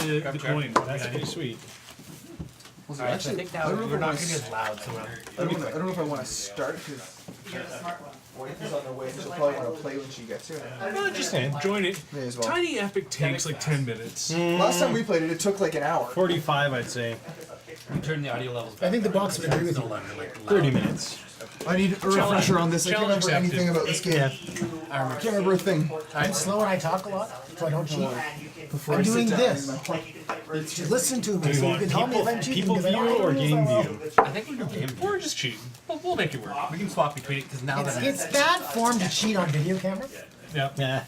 the coin. That's pretty sweet. Well, so actually, I think now we're not going to be as loud, so I don't know if I want to start because wife is on the way. She'll probably want to play when she gets here. No, just saying, join it. May as well. Tiny Epic takes like 10 minutes. Last time we played it, it took like an hour. 45, I'd say. we turn the audio levels back. I think the box would agree with you. 30 minutes. I need a refresher on this. I can't remember Challenge anything about this game. I can't remember a thing. I'm slow and I talk a lot, so I don't cheat. Before I'm I sit doing down, this. I'm Just listen to me so you can tell me if I'm cheating. People because I view don't or know game so well. view? I think we do game. We're just cheating. We'll make it work. We can swap between it because now that It's bad form to cheat on video camera. Yeah. Yeah.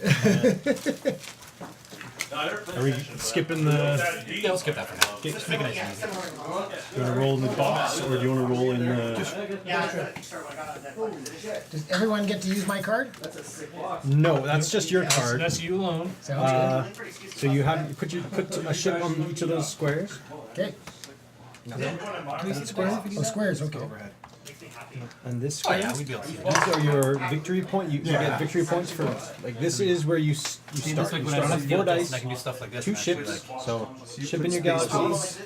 Are we skipping the... yeah, we'll skip that for now. Just make it nice and easy. Do you want to roll in the box, or do you want to roll in the... Does everyone get to use my card? No, that's just your card. That's you alone. Sounds So you have put a ship on each of those squares. good. Okay. Oh, squares, okay. And this Oh square. yeah, we'd be able to see that. These are your victory point. You get victory points for like this is where you start. See, You this week when I start have with to deal 4 with this, dice, and I can do stuff like this. 2 and actually, ships. like, So ship in your galaxies.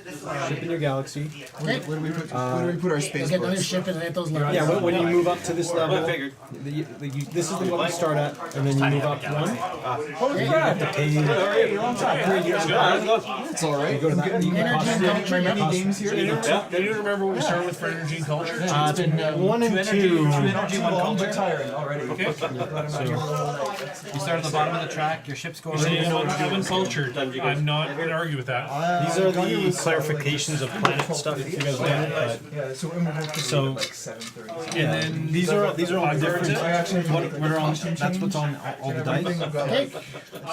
Ship in your galaxy. Okay. Where do we put our You'll space get another boats? ship and hit those levels. Yeah, when you move up to this level, this is the one you start at, and then you move up one. Okay. You have to pay. It's all right. Go to that. You Energy and culture. Many games here. Can you remember what we started with for energy and culture? It's been 1 and 2. I'm retiring already. Okay. you start at the bottom of the track. Your ship's going. Saying I'm uncultured. I'm not going to argue with that. These are the clarifications of planet stuff if you guys want it. Yeah, so we're going to So- like 7:30. And then These are all different. I actually What are on? That's what's on all the dice. Okay.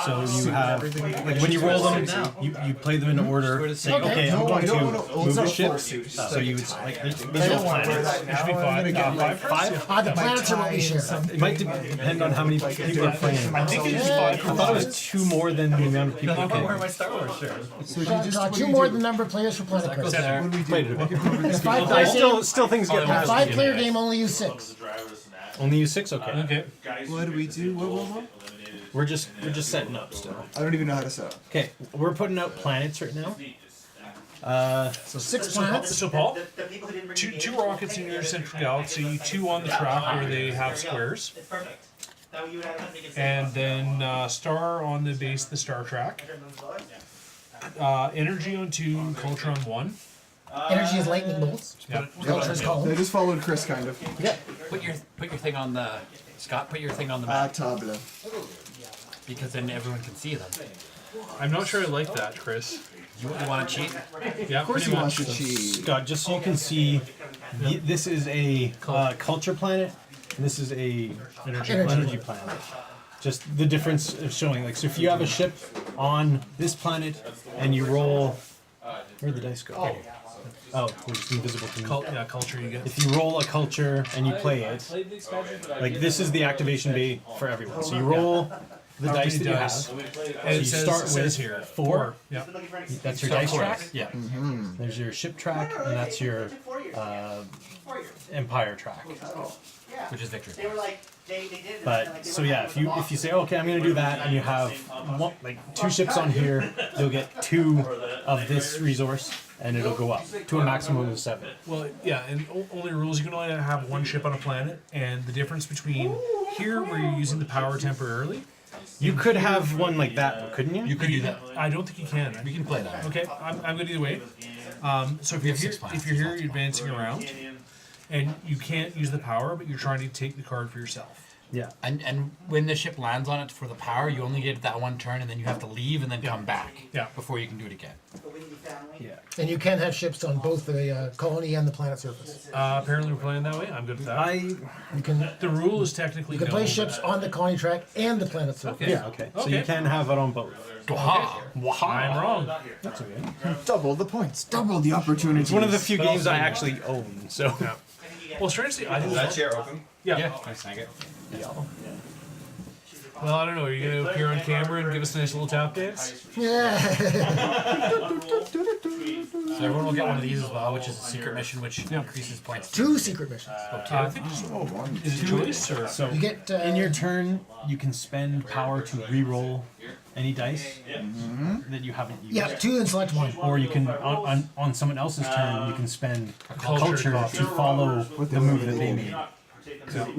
So you have like when you roll them, you play them in order. Say, okay, I'm going to move the ship. So you would like these are all planets. it should be 5. 5. The planets are what we share. It might depend on how many people are playing. I think it's I 5. thought it was 2 more than the amount of people I'm playing. wearing my Star Wars shirt. So you just what do 2 you more do? than number of players for planet Goes cards. there. What do we do? Played it a bit. In a I 5-player game, still things get in a passed. 5-player game, only use 6. Only use 6. Okay. Okay. What do we do? What? We're just setting up still. I don't even know how to set up. Okay, we're putting out planets right now. So 6 planets. So Paul, two rockets in your central galaxy, 2 on the track where they have squares, and then star on the base of the star track. Energy on 2, culture on 1. Energy is lightning bolts. Yep. Culture is I column. just followed Chris kind of. Put your thing on the Scott. Put your thing on the map Table. because then everyone can see them. I'm not sure I like that, Chris. You want to cheat? Yeah, Of course pretty he wants much. to cheat. Scott, just so you can see, this is a culture planet, and this is a energy planet. Just the difference of showing, like, so if you have a ship on this planet and you roll, where'd the dice go? Oh, it's invisible to me. Yeah, culture you get. If you roll a culture and you play it, like this is the activation bay for everyone. So you roll the dice that you have. And you it start says with here 4. Yeah. That's your dice track. Yeah. There's your ship track, and that's your empire track. Which is victory. But so yeah, if you say okay, I'm gonna do that, and you have like 2 ships on here, you'll get 2 of this resource, and it'll go up to a maximum of 7. Well, yeah, and only rules, you can only have 1 ship on a planet, and the difference between here where you're using the power temporarily. You could have one like that, couldn't you? You could do that. I don't think you can. We can play that. Okay, I'm good either way. So if you're here, you're advancing around, and you can't use the power, but you're trying to take the card for yourself. Yeah. And when the ship lands on it for the power, you only get that 1 turn, and then you have to leave and then come back. Yeah. Before you can do it again. Yeah. And you can have ships on both the colony and the planet surface. Apparently we're playing that way. I'm good with that. You can The rule is technically you can no, play but- ships on the colony track and the planet surface. Okay. Yeah. Okay. So Okay. you can have it on both. Waha! I'm wrong. That's okay. Double the points. Double the opportunity. It's one of the few games I actually own. So. Yeah. Well, strangely, I think That chair open? yeah. Yeah. Can I snag it? Well, I don't know. Are you going to appear on camera and give us a nice little tap dance? Yeah. So everyone will get one of these as well, which is a secret mission, which increases points. 2 secret missions. I think just is it choice or So You get in your turn, you can spend power to re-roll any dice that you haven't used. Yeah, 2 and select 1. Or you can, on someone else's turn, you can spend culture to culture. follow the move that they made. made.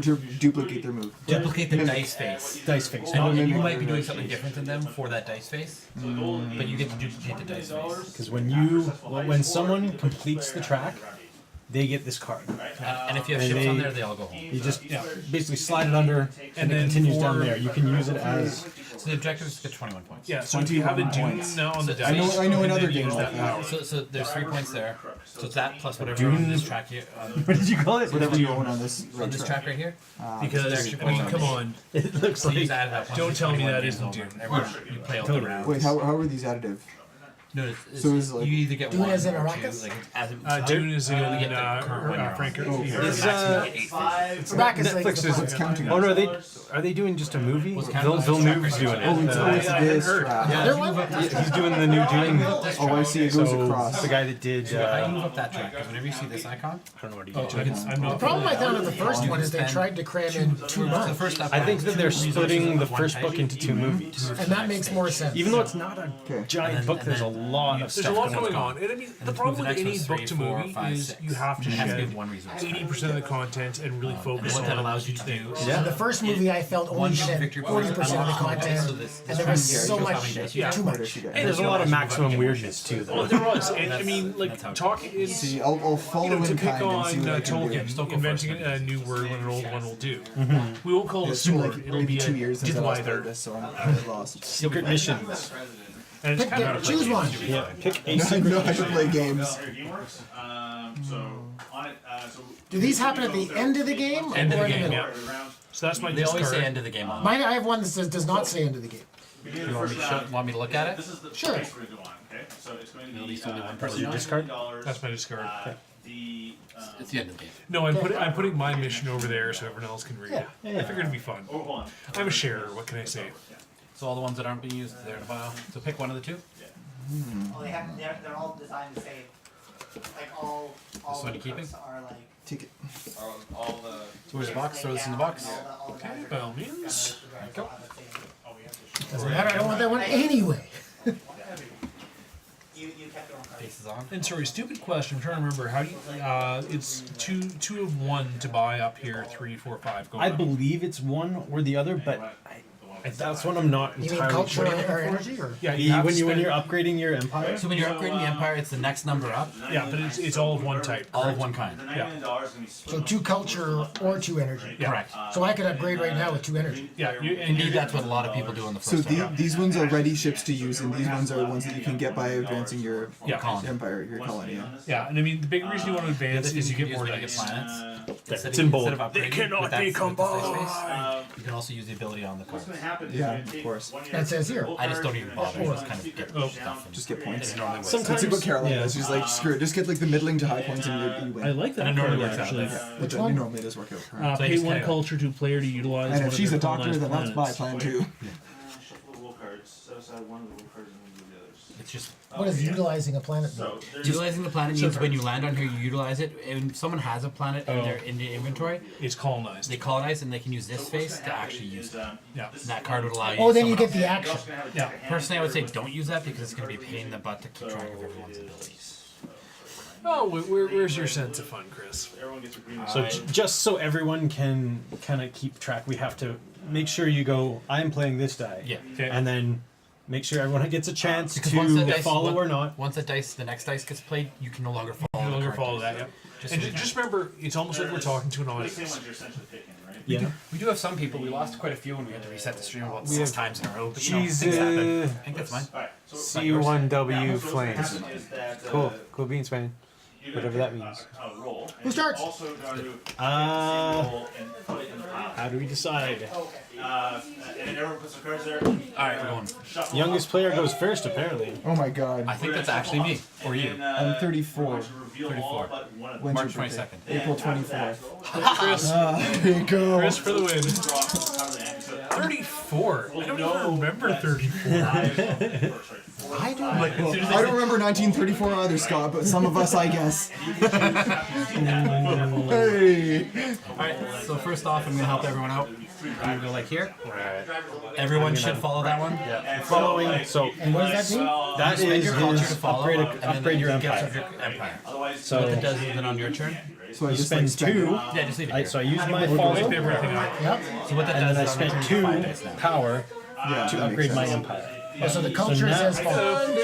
To duplicate their move. Duplicate the dice face. Dice face. And you might be doing something different than them for that dice face, but you get to duplicate the dice face. Because when someone completes the track, they get this card. And if you have And ships on they- there, they all go home. You just basically slide it under, and it continues down there. You can use it as. So the objective is to get 21 points. Yeah, so if you have a 21 Dune points. now on the So- dice, I know in other then games use like that that. power. So there's 3 points there. So it's that plus whatever Dune- on this track here. What did you call it? Whatever you own on this On this track right here. Because, I mean, come on. It looks So you like. just add that plus Don't tell me 21 that games isn't over. Dune. Everyone, you play all the rounds. Wait, how are these additive? No, it's, So is it like- you either get Dune one as in or Arrakis? two. Like, as in, Dune is in you only get the current one you're on. Frank. Is, Arrakis like Netflix the is fun. It's counting. Oh no, are they doing just a movie? counting? Villeneuve's doing Oh, it. it's this track. There one? He's doing the new Dune. Oh, I see. It goes So across. the guy that did. How do you move up that track? Because whenever you see this icon, I don't know what he Oh, did. I'm The not. problem I found with the first one is they tried to cram in too the much. first step. I think that they're splitting the first book into 2 movies. And that makes more sense. Even though it's not a Okay. giant book, there's a lot of There's stuff a lot going on. on. And I mean, the move problem the with next any one's book 3, to 4, movie 5, is 6. you have to It has to be shed one resource. 80% of the content and really focus What that on allows you to do is And the first movie I felt only shed 40% of the content, and there was so much, too much. Hey, there's a lot of maximum weirdness too, Well, though. there was, and I mean, like, how it talking is, See, I'll follow to in pick kind and see on what I can do. Tolkien, inventing a new word when an old one will do. We won't call it a It's been sword, like it'll maybe be 2 a years since I last played ditwither. this, so I'm lost. Secret missions. And it's Pick kind of choose one. Yeah, pick a I secret know how to mission. play games. Do these happen at the end of the game or End of the in game, middle? yeah. So that's my They always say discard. end of the game on. Mine, I have one that says does not say end of the game. You want me to look at it? Sure. At least only one person knows. Discard. That's my discard. It's the end of the game. No, I'm putting my mission over there so everyone else can read it. I figured it'd be fun. I'm a sharer, what can I say? So all the ones that aren't being used, they're in a pile. So pick one of the two. Well, they're all designed the same. Like all This one you keeping? cards are like. Take it. So where's the box? Throw this in the box. All the guys By all means. Doesn't matter, I don't want that one anyway. you kept your own cards. Faces on. And sorry, stupid question. I'm trying to remember. How do you? It's two of one to buy up here. 3, 4, 5. Go I on. believe it's one or the other, but that's what I'm not You mean entirely culture sure. or energy or? Yeah, you have When to when spend- you're upgrading your empire. So when you're upgrading the empire, it's the next number up. Yeah, but it's all of one type. All of one kind. Yeah. So 2 culture or 2 energy. Yeah. Correct. So I could upgrade right now with 2 energy. Yeah, and Indeed, that's what a lot of people do on the So first one. these ones are ready ships to use, and these ones are ones that you can get by advancing your Yeah. empire, your colony. Yeah. yeah, and I mean the big reason you want to advance is you get more dice. planets. It's in bold. Instead of They upgrading cannot with that- be with the combined. space, you can also use the ability on the cards. Yeah, of course. That says here. I just don't even bother. I just kind of get Oh. stuff. And Just get points. it normally works. Sometimes That's what Caroline yeah. does. She's like, screw it, just get like the middling to high points and you win. I like that And it normally card works out. actually. That's- Which It one? normally does work out. So I Pay just one kinda- culture to player to utilize. And one if of she's their a doctor, colonized then that's my planets. plan too. It's just What does utilizing a planet mean? utilizing the planet means when you land on here, you utilize it. And someone has a planet in their inventory, It's colonized. they colonize and they can use this face to actually use it. Yeah. And that card would allow you. Oh, then you someone get the action. Yeah. Personally, I would say don't use that because it's going to be a pain in the butt to keep track of everyone's abilities. Oh, where's your sense of fun, Chris? So just so everyone can kind of keep track, we have to make sure you go. I'm playing this die. Yeah. Okay. And then make sure everyone gets a chance Because once the to dice- follow once- or not. Once the next dice gets played, you can no longer follow. No the longer card follow dice. that. Yep. Just And so you just remember, it's almost like we're talking to an audience. Yeah. We do have some people. We lost quite a few, and we had to reset the stream about We 6 have- times in a row. But She's, things happen. I think that's fine. C1W Flames. Cool. Cool beans, man. Whatever that means. Who starts? How do we decide? All right, we're going. Youngest player goes first, apparently. Oh my god. I think that's actually me or you. I'm 34. 34. When's March your birthday? 22nd. April 24th. Chris, There you go. Chris for the win. 34. I don't even remember 34. I do. I don't remember 1934 either, Scott, but some of us, I guess. Hey. All right. So first off, I'm going to help everyone out. You go like here. Everyone should follow that one. Yeah. Following. So And what does that do? that Spend is your culture his to follow, upgrade. and then Upgrade your it gets empire. your empire. So What it does is then on your turn. So I you just spend like, 2. Yeah, just leave it here. So I use my follow, Paper everything out. Yep. So what that and does then I is on your spent turn, 2 5 dice now. power yeah, to that makes upgrade my sense. empire. Oh, so the culture now- says follow.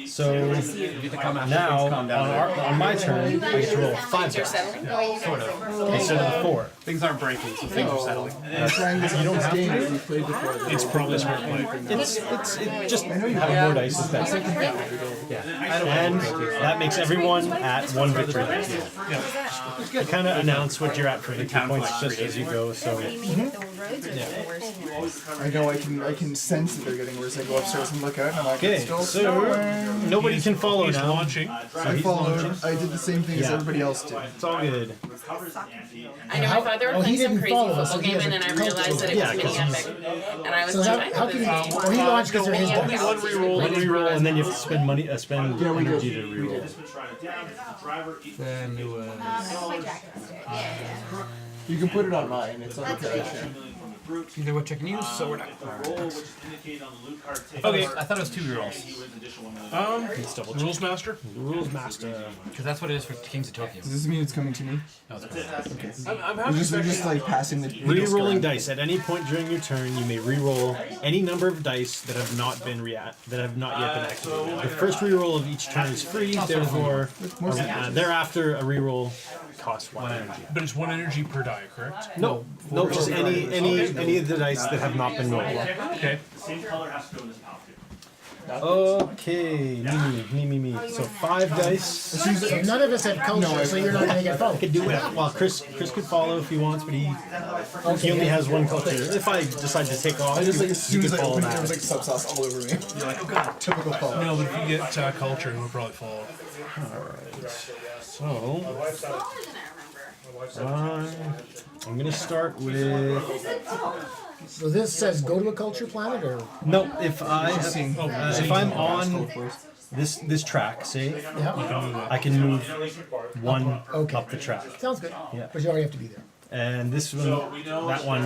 So now on my turn, I get to roll 5 dice Sort of. instead of the 4. Things aren't breaking, so things are settling. Trying this You don't have game to. that we played before. It's probably smart play. It's just having more dice is better. Yeah. And that makes everyone at 1 victory. You kind of announce what you're at for victory points just as you go. So I know I can sense that they're getting worse. I go upstairs and look out, and I'm like, okay, it's still so nobody can follow He's now. launching. I followed. I did the same thing as Yeah. everybody else did. It's all good. I know my father Oh, was he playing some didn't crazy follow, so football he game, has and a then I culture. realized that it Yeah, was mini 'cause epic. And I was So like, I how know can this he? game. Well, he launched because they're his Only dice. one One reroll, and then you have to spend money, spend energy to reroll. Then it was. You can put it on mine. It's on the tradition. Either which I can use, so we're not. Okay. I thought it was 2 rerolls. Rules master. Rules master. Because that's what it is for Kings of Tokyo. Does this mean it's coming to me? No, it's cool. I'm We're just like passing the Re-rolling dice. At any point during your turn, you may re-roll any number of dice that have not been yet been activated. The first re-roll of each turn is free. Therefore, thereafter a re-roll costs 1 energy. But it's 1 energy per die, correct? No, just any of the dice that have not been rolled. Okay. Okay, me. So 5 dice. So none of us have culture, so you're not going to get I followed. could do it. Well, Chris could follow if he wants, but he only has 1 culture. If I decide to take off, I just like as soon you as could I follow opened it, there that. was like sub sauce all over me. You're like, oh god, typical fall. No, but if you get culture, he'll probably follow. So I'm gonna start with So this says go to a culture planet, or no. If I'm on this track, say yeah, I can move 1 Okay. up the track, sounds good. Yeah. But you already have to be there. and this one, that one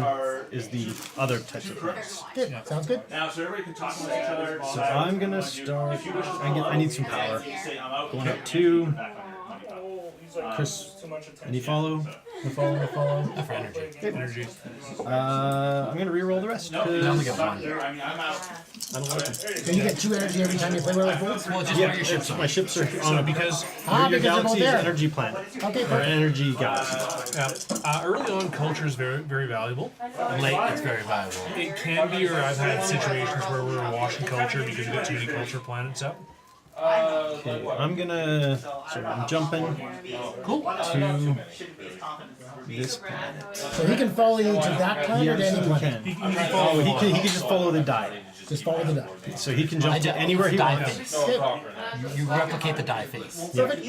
is the other types of planets. Okay, sounds good. So I'm gonna start. I need some power. Going up 2. Chris, any follow? The follow. For energy. Energy. I'm gonna re-roll the rest. You only get 1. I don't like them. So you get 2 energy every time you play Royal Fools? Well, just Yeah, where your ships are. my ships are on Because your because they're both galaxy is there. energy planet Okay, or perfect. energy galaxy. early on, culture is very, very valuable. Late, it's very valuable. It can be, or I've had situations where we're washing culture because we got too many culture planets up. Okay, I'm gonna. So I'm jumping to this planet. So he can follow you to that planet or to any He planet? can. Oh, he can just follow the die. Just follow the die. So he can jump to anywhere he die wants. face. Okay, You replicate the die face. perfect.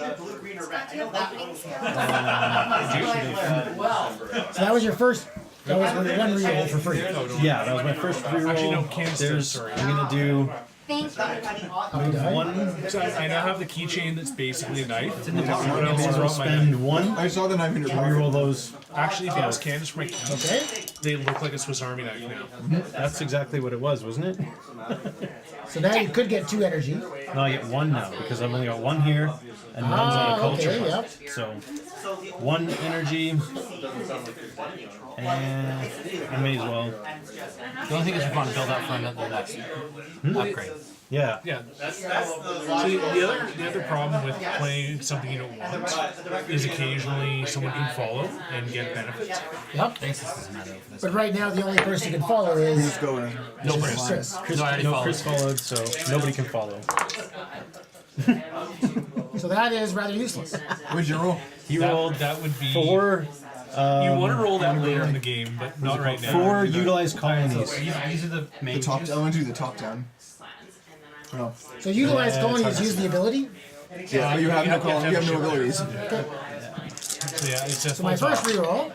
So that was your first. That was 1 reroll for free. Yeah, that was my first reroll. Actually, no, Kansas, There's. sorry. I'm gonna do Die. 1. So I now have the keychain that's basically a knife. It's in the I'll spend 1. I saw the knife in your pocket. Reroll those. Actually, if you ask Candace for my keys, Okay, they look like a Swiss Army knife now. That's exactly what it was, wasn't it? so now you could get 2 energy. No, I get 1 now because I've only got 1 here and one's on a Ah, culture. okay, planet. yep. So 1 energy, and I may as well. The only thing is you want to build up for another next upgrade. Yeah. Yeah. So the other problem with playing something you don't want is occasionally someone can follow and get benefits. Yep. Thanks, this doesn't matter for this. But right now the only person who can follow is Going. Nobody. Chris. Chris, No, I already no, followed. Chris followed, so nobody can follow. So that is rather useless. What'd you roll? He rolled That would be 4. You want to roll that later in the game, but not right now. 4 utilized colonies. These are the The main. top. I want to do the top down. Oh. So utilize colonies, use the ability. Yeah, you have no column. You have no abilities. So yeah, it's a So my first reroll.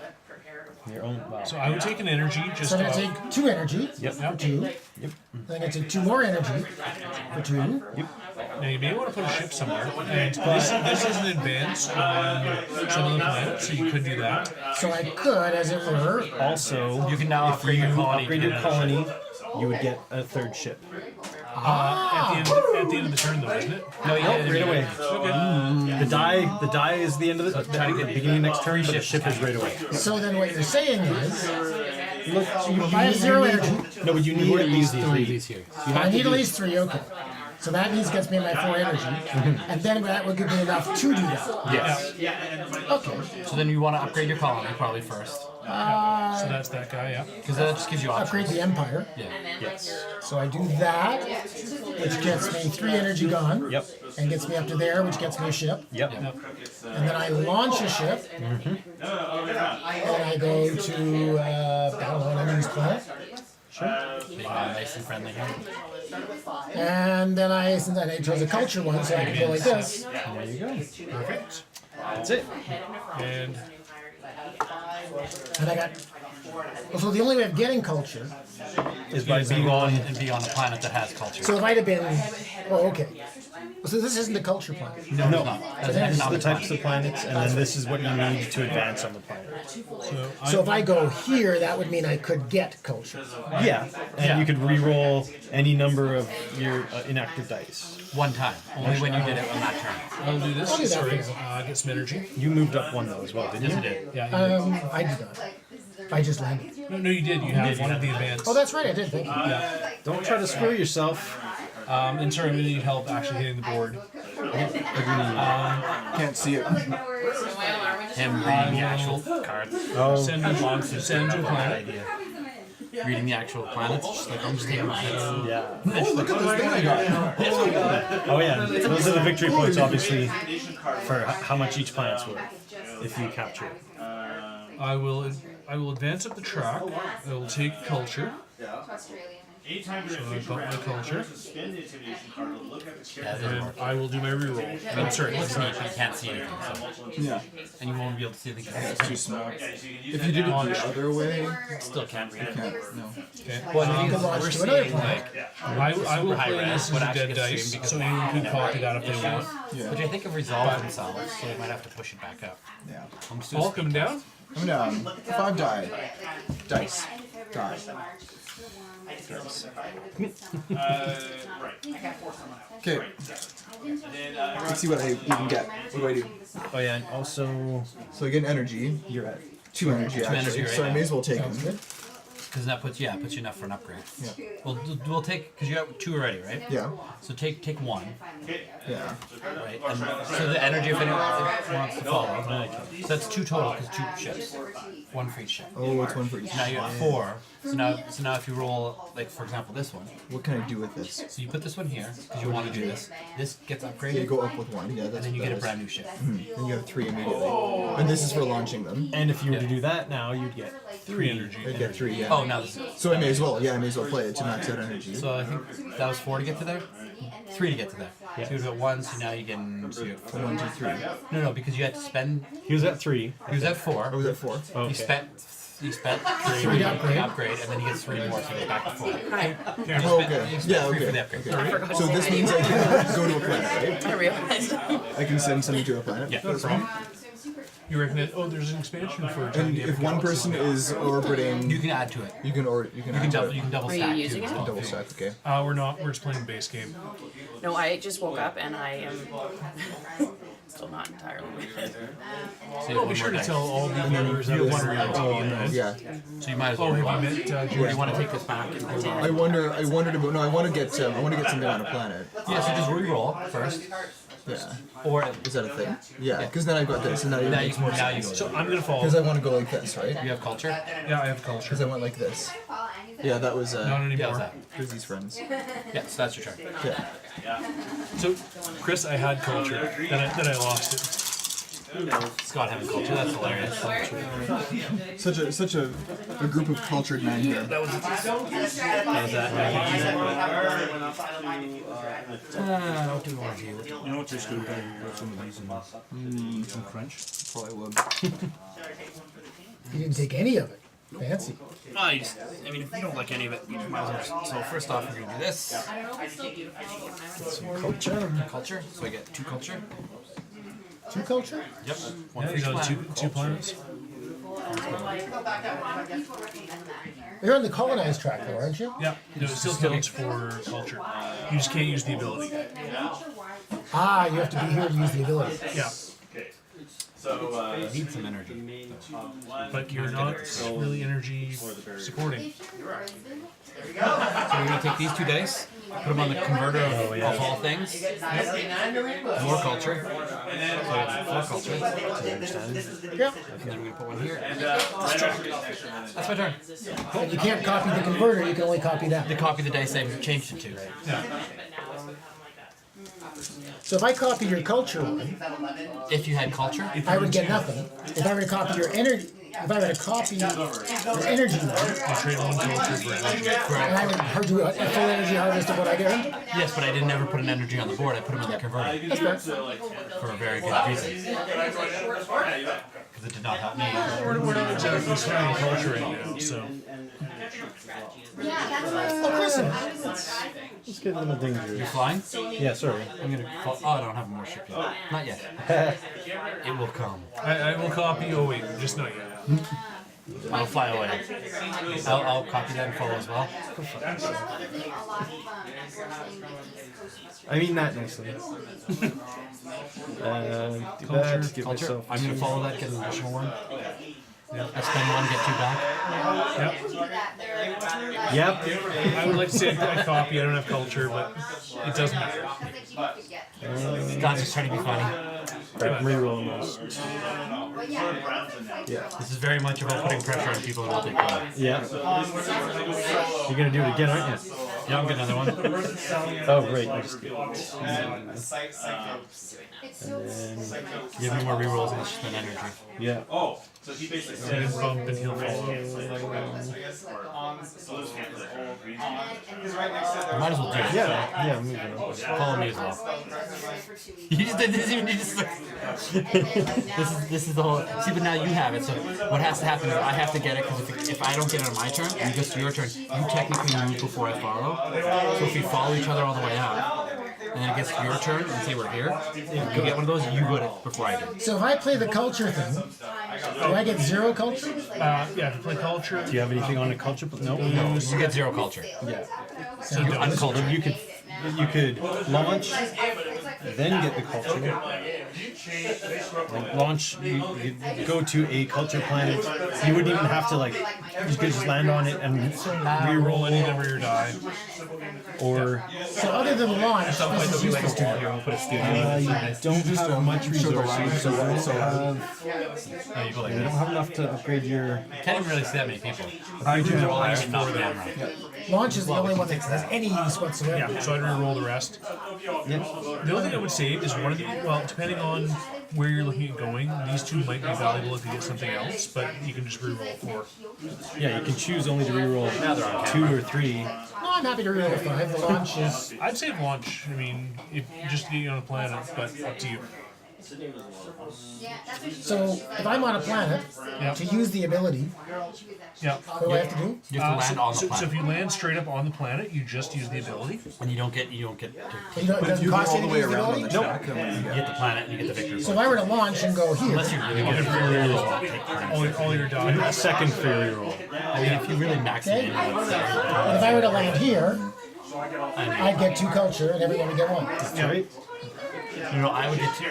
Your own. Wow. So I would take an energy just So I'm off. gonna take 2 energy Yep. for 2. Yep. Then I'm gonna take 2 more energy for 2. Yep. Now you may want to put a ship somewhere, and this is an advance on some of the planets, so you could do that. So I could, as it were. Also, You can now if upgrade you your colony. upgrade your colony, you would get a third ship. At the end of the turn, though, isn't it? No, yeah, Right away. The die is the end of the beginning of next turn, but the ship is right away. So then what you're saying is, Look, I have 0 energy. No, but you need at least 3. here. I need at least 3, okay. So that means gets me my 4 energy. And then that would give me enough to do that. Yes. Okay. So then you want to upgrade your colony probably first, So that's that guy, yeah. because that just gives you Upgrade options. the Empire. Yeah. Yes. So I do that, which gets me 3 energy gone. Yep. And gets me up to there, which gets me a ship. Yep. And then I launch a ship. And I go to battle on enemy's planet. Being nice and friendly here. And then since I chose a culture one, so I can go like this. There you go. Perfect. That's it. And And I got. So the only way of getting culture. Is by being on. And be on a planet that has culture. So if I'd have been. Oh, okay. So this isn't the culture planet. No, No. it's not. That's an then This is the economic types planet. of planets, and then this is what you need to advance on the planet. So if I go here, that would mean I could get culture. Yeah, and you could re-roll any number of your inactive dice. One time. Only when you did it on that turn. I'll do this. I'll do that Sorry, for get some energy. You moved up 1 though as well, didn't you? Yes, it did. Yeah, I did not. I just landed. no, you did. You have one of the advance. Oh, that's right, I did. Thank you. Don't try to screw yourself. And sorry, I'm going to need help actually hitting the board. Can't see it. Him reading the actual cards. Oh, Send to a planet. Idea. Reading the actual planets. Just like, I'm just taking my hits. yeah. Look at this thing I got. Oh yeah. Those are the victory points, obviously, for how much each planet's worth if you capture it. I will advance up the track. I will take culture. So I got my culture, Yeah, it doesn't and work. I will do my reroll. I'm sorry, It's neat, but you can't see anything, so. Yeah. And you won't be able to see anything. It's too small. If you did it the other way, Still can't read it. can't. No. Well, You can launch to another planet. I will high play res, this as but a actually dead gets dice, streamed so because anyone can copy that if they want. Which I think have resolved themselves, so we might have to push it back up. Yeah. I'm just All coming down. I'm down. 5 die. Dice. Die. Okay. Let's see what I even get. What do I do? Oh yeah, and also So I get an energy. you're at 2 energy actually. energy right So I now. may as well take Sounds them. good. Because that puts you enough for an upgrade. Yeah. We'll take, because you have 2 already, right? Yeah. So take 1, Yeah. right? And so the energy, if anyone wants to follow, so that's 2 total, because 2 ships. 1 for each ship. Oh, it's 1 for each. Now you have 4. So now if you roll, like for example this one, What can I do with this? so you put this one here, because you want to do this. This gets You upgraded, go up with 1. Yeah, that's and then you what get a that brand new ship. is. Then you have 3 immediately. And this is for launching them. and if you were to do that now, you'd get 3 energy. I get 3, yeah. Oh, now this is. So I may as well. Yeah, I may as well play it to max out energy. So I think that was 4 to get to there? 3 to get to there. Yeah. So you've got 1, so now you get, so you got 1, 2, 3. No, because you had to spend, he was at 3. he was at 4. Oh, was that 4? Okay. You spent 3 Three to upgrade. upgrade, and then you get 3 more, so you go back to 4. Oh, okay. You Yeah, spent 3 for the okay. upgrade. So this means I can go to a planet, right? I realized. I can send somebody to a planet? Yeah. That's fine. You reckon that? Oh, there's an expansion for. And if one person is orbiting, You can add to it. you can add to it. You can double Are you stack using too. it? as well. Double stack, okay. We're not. We're just playing base game. No, I just woke up and I am still not entirely. So you have Be one sure more to dice. tell all the viewers that This- one reality. oh, no, yeah. So you might as Oh, well. have roll. you met Do Judy? you want to take this back? And hold on? I wondered about, no, I want to get something on a planet. Yeah, so just re-roll first, Yeah. or Is that a thing? Yeah, because then I've got this, and now it now makes you more now you sense. go. So I'm gonna follow. Because I want to go like this, right? You have culture. Yeah, I have culture. Because I went like this. Yeah, that was, Not Yeah, anymore. how's that? Chrissy's friends. Yeah, so that's your turn. Yeah. So, Chris, I had culture. Then I lost it. Scott having culture. That's hilarious. Such a group of cultured men here. How's that? What do we want to do? You know what this could do? Put some of these in some crunch. Probably would. You didn't take any of it. Fancy. I mean, if you don't like any of it, you might as well. So first off, we're gonna do this. Culture. So I get 2 culture. 2 culture? Yep. One Yeah, for you each got planet. two planets. You're on the colonized track, though, aren't you? Yeah, no, it still counts for culture. You just can't use the ability. Ah, you have to be here to use the ability. Yeah, Need some energy. but you're not really energy supporting. So we're gonna take these 2 dice, put them on the converter of all things. More culture. So I have 4 culture. Yep. And then we're gonna put one here. That's my turn. And you can't copy the converter, you can only copy that. To copy the dice I've changed it to. So if I copy your culture one, If you had culture, I would get nothing. If I were to copy your energy, if I were to copy your energy one, You trade one culture for energy. and I would do a full energy harvest of what I get. yes, but I didn't ever put an energy on the board. I put them in the converter That's fair. for a very good reason. Because it did not help me. We're not exactly spending culture right now, so. Oh, Kristen. Let's get a little You're dangerous. flying? Yeah, sorry. I'm gonna. Oh, I don't have more ship yet. Not yet. It will come. I will copy. Oh wait, just not yet. I'll fly away. I'll copy that and follow as well. I mean that nicely. Do that, give Culture. myself I'm gonna follow that. Get an additional one. I spend 1, get 2 back. Yep. I would like to say I copy. I don't have culture, but it doesn't matter. God's just trying to be funny. reroll most. This is very much about putting pressure on people who will take one. Yeah. You're gonna do it again, aren't you? Yeah, I'm getting another one. Oh, right. I just did. Give me more rerolls and let's spend energy. Yeah. So he basically And then bump and he'll follow. Might as well do it. Yeah, moving on. Follow me as well. You just did this even this is the whole see, but now you have it, so what has to happen is I have to get it, because if I don't get it on my turn and it goes to your turn, you technically move before I follow. So if we follow each other all the way up and then it gets to your turn and say we're here, you get one of those, you get it before I do. So if I play the culture thing, do I get 0 culture? Yeah, if you play culture. Do you have anything on a culture? No. No, you get 0 culture. Yeah. So you're uncultured. You could launch, then get the culture. Like launch, you go to a culture planet. You wouldn't even have to you could just land on it and Reroll any number of your die. or So other than launch, this is useless to me. you don't have much resources, so you also have. No, you go like You don't this. have enough to upgrade your. Can't even really see that many people. I do They're all have actually not camera. Launch is the only one that has any use whatsoever. Yeah, so I'd reroll the rest. The only thing I would save is one of the, well, depending on where you're looking at going, these two might be valuable if you get something else, but you can just reroll 4. Yeah, you can choose only to reroll 2 or 3. No, I'm happy to reroll 5. The launch is. I'd save launch. I mean, if just get you on a planet, but up to you. So if I'm on a planet, to use the ability, Yeah. what do I have to do? You have to land on the So planet. if you land straight up on the planet, you just use the ability. And you don't get to You don't, it doesn't cost anything to use the ability? you get the planet and you get the victory. So if I were to launch and go here, Unless you really get it. All your die. A second free reroll. I mean, if you really max it in, I would say. and if I were to land here, I'd get 2 culture and everyone would get 1. Right? No, I would get 2.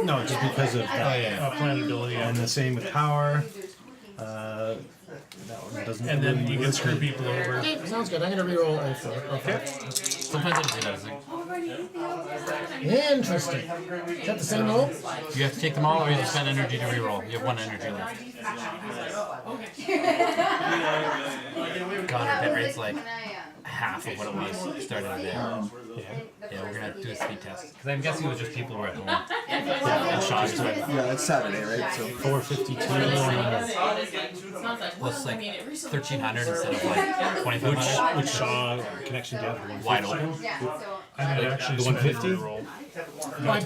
No, just because of that. Planet ability. And the same with power. That one doesn't. And then really you can screw people over. Okay, sounds good. I'm going to reroll all 4. Okay. Sometimes I just do that thing. Interesting. Is that the same roll? You have to take them all, or you just spend energy to reroll. You have 1 energy left. God, our hit rate's like half of what it was started the day. Yeah, we're gonna do a speed test. Because I'm guessing it was just people who were at home. And shots to it. Yeah, it's Saturday, right? So 452. Plus like 1,300 instead of like 2,500. Which connection do you have? Wide open. I mean, actually, The 150? roll. I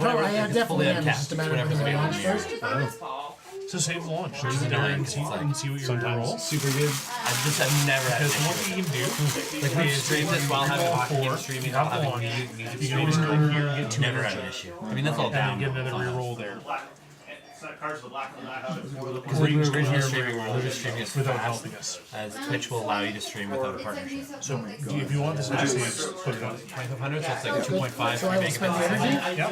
definitely am. It's just a matter of Whatever's when I launch available. first. So save the launch. Leave it there and see what you're roll. Super good. I've never had Because an what issue you can do Like, we've streamed this while having a hockey game four, streaming, you have while the having launch. music You can always go in here and get two never had energy. an issue. I mean, that's all And down. then get another reroll there. Because we were originally streaming, we're just streaming as Without fast helping us. as Twitch will allow you to stream without a partnership. So if you want this to save, put it on. 2500, so it's like 2.5 So I will spend the energy. Yep.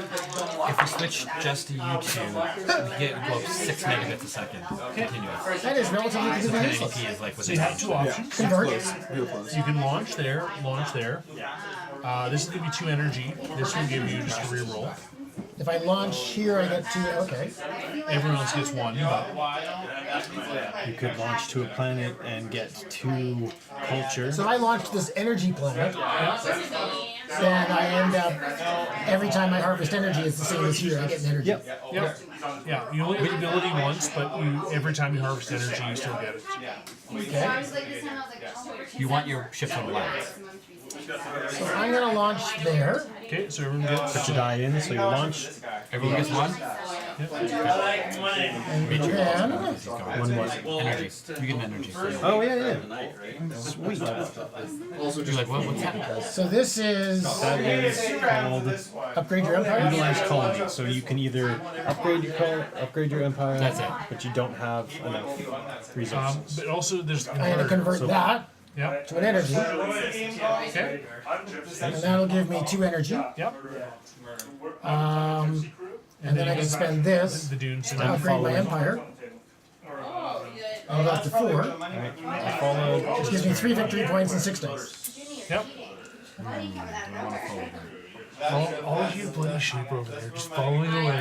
If we switch just to YouTube, we get go up 6 megabits a second. Continuous. That is relatively So continuous. 1080p is like So you have two options. Convert. Real close. You can launch there, launch there. This will give you 2 energy. This will give you just a reroll. If I launch here, I get 2. Okay. Everyone else gets 1. But You could launch to a planet and get 2 culture. So I launched this energy planet, and I end up every time I harvest energy, it's the same as here. I get an energy. Yep. yep. Yeah, you only get the ability once, but every time you harvest energy, you still get it. Okay. You want your ships on lights. So I'm gonna launch there. Okay, so everyone gets. Put your die in, so you launch. Everyone gets one? And then One what? Energy. You get an energy. Oh, yeah. Sweet. You're like, what's that? so this is That is called upgrade your empire. Utilized Colony. So you can either upgrade your empire, That's it. but you don't have enough resources. But also, there's. I'm gonna convert that Yep. to an energy, Okay. and that'll give me 2 energy. Yep. And then I can spend this The dunes. to upgrade my empire. I'll go up to 4, which gives me 3 victory points and 6 dice. Yep. All of you bloody sheep over there, just following away.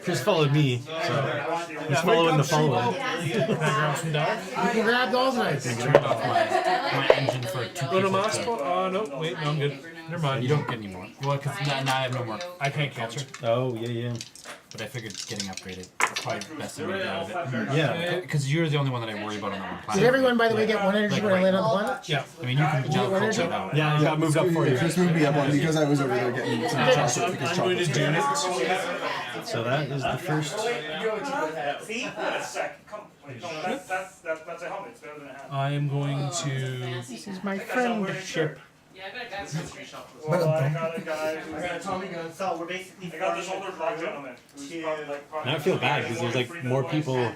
Chris followed me, so he's following the follower. Can I grab some die? You can grab all the dice. Turned off my engine for 2 Go to people. Moscow? No, wait, no, I'm good. Never mind. You don't get any more. Well, because now I have no more. I can't capture. Oh, yeah. But I figured getting upgraded is probably the best thing to get out of it. Yeah. Because you're the only one that I worry about on that one planet. Did everyone, by the way, get 1 energy when I land on the planet? Yeah. I mean, you can jump what culture energy? out. Yeah, I got moved up for you. Chris moved me up one because I was over there getting some chocolate So because I'm going to chocolate's do good. it. So that is the first. See? That's a helmet. It's better than a hat. I am going to. This is my friendship. Well, I got a guy who's I got a Tommy gun. So we're basically. I got this older black gentleman who's Now I feel bad because there's like more people.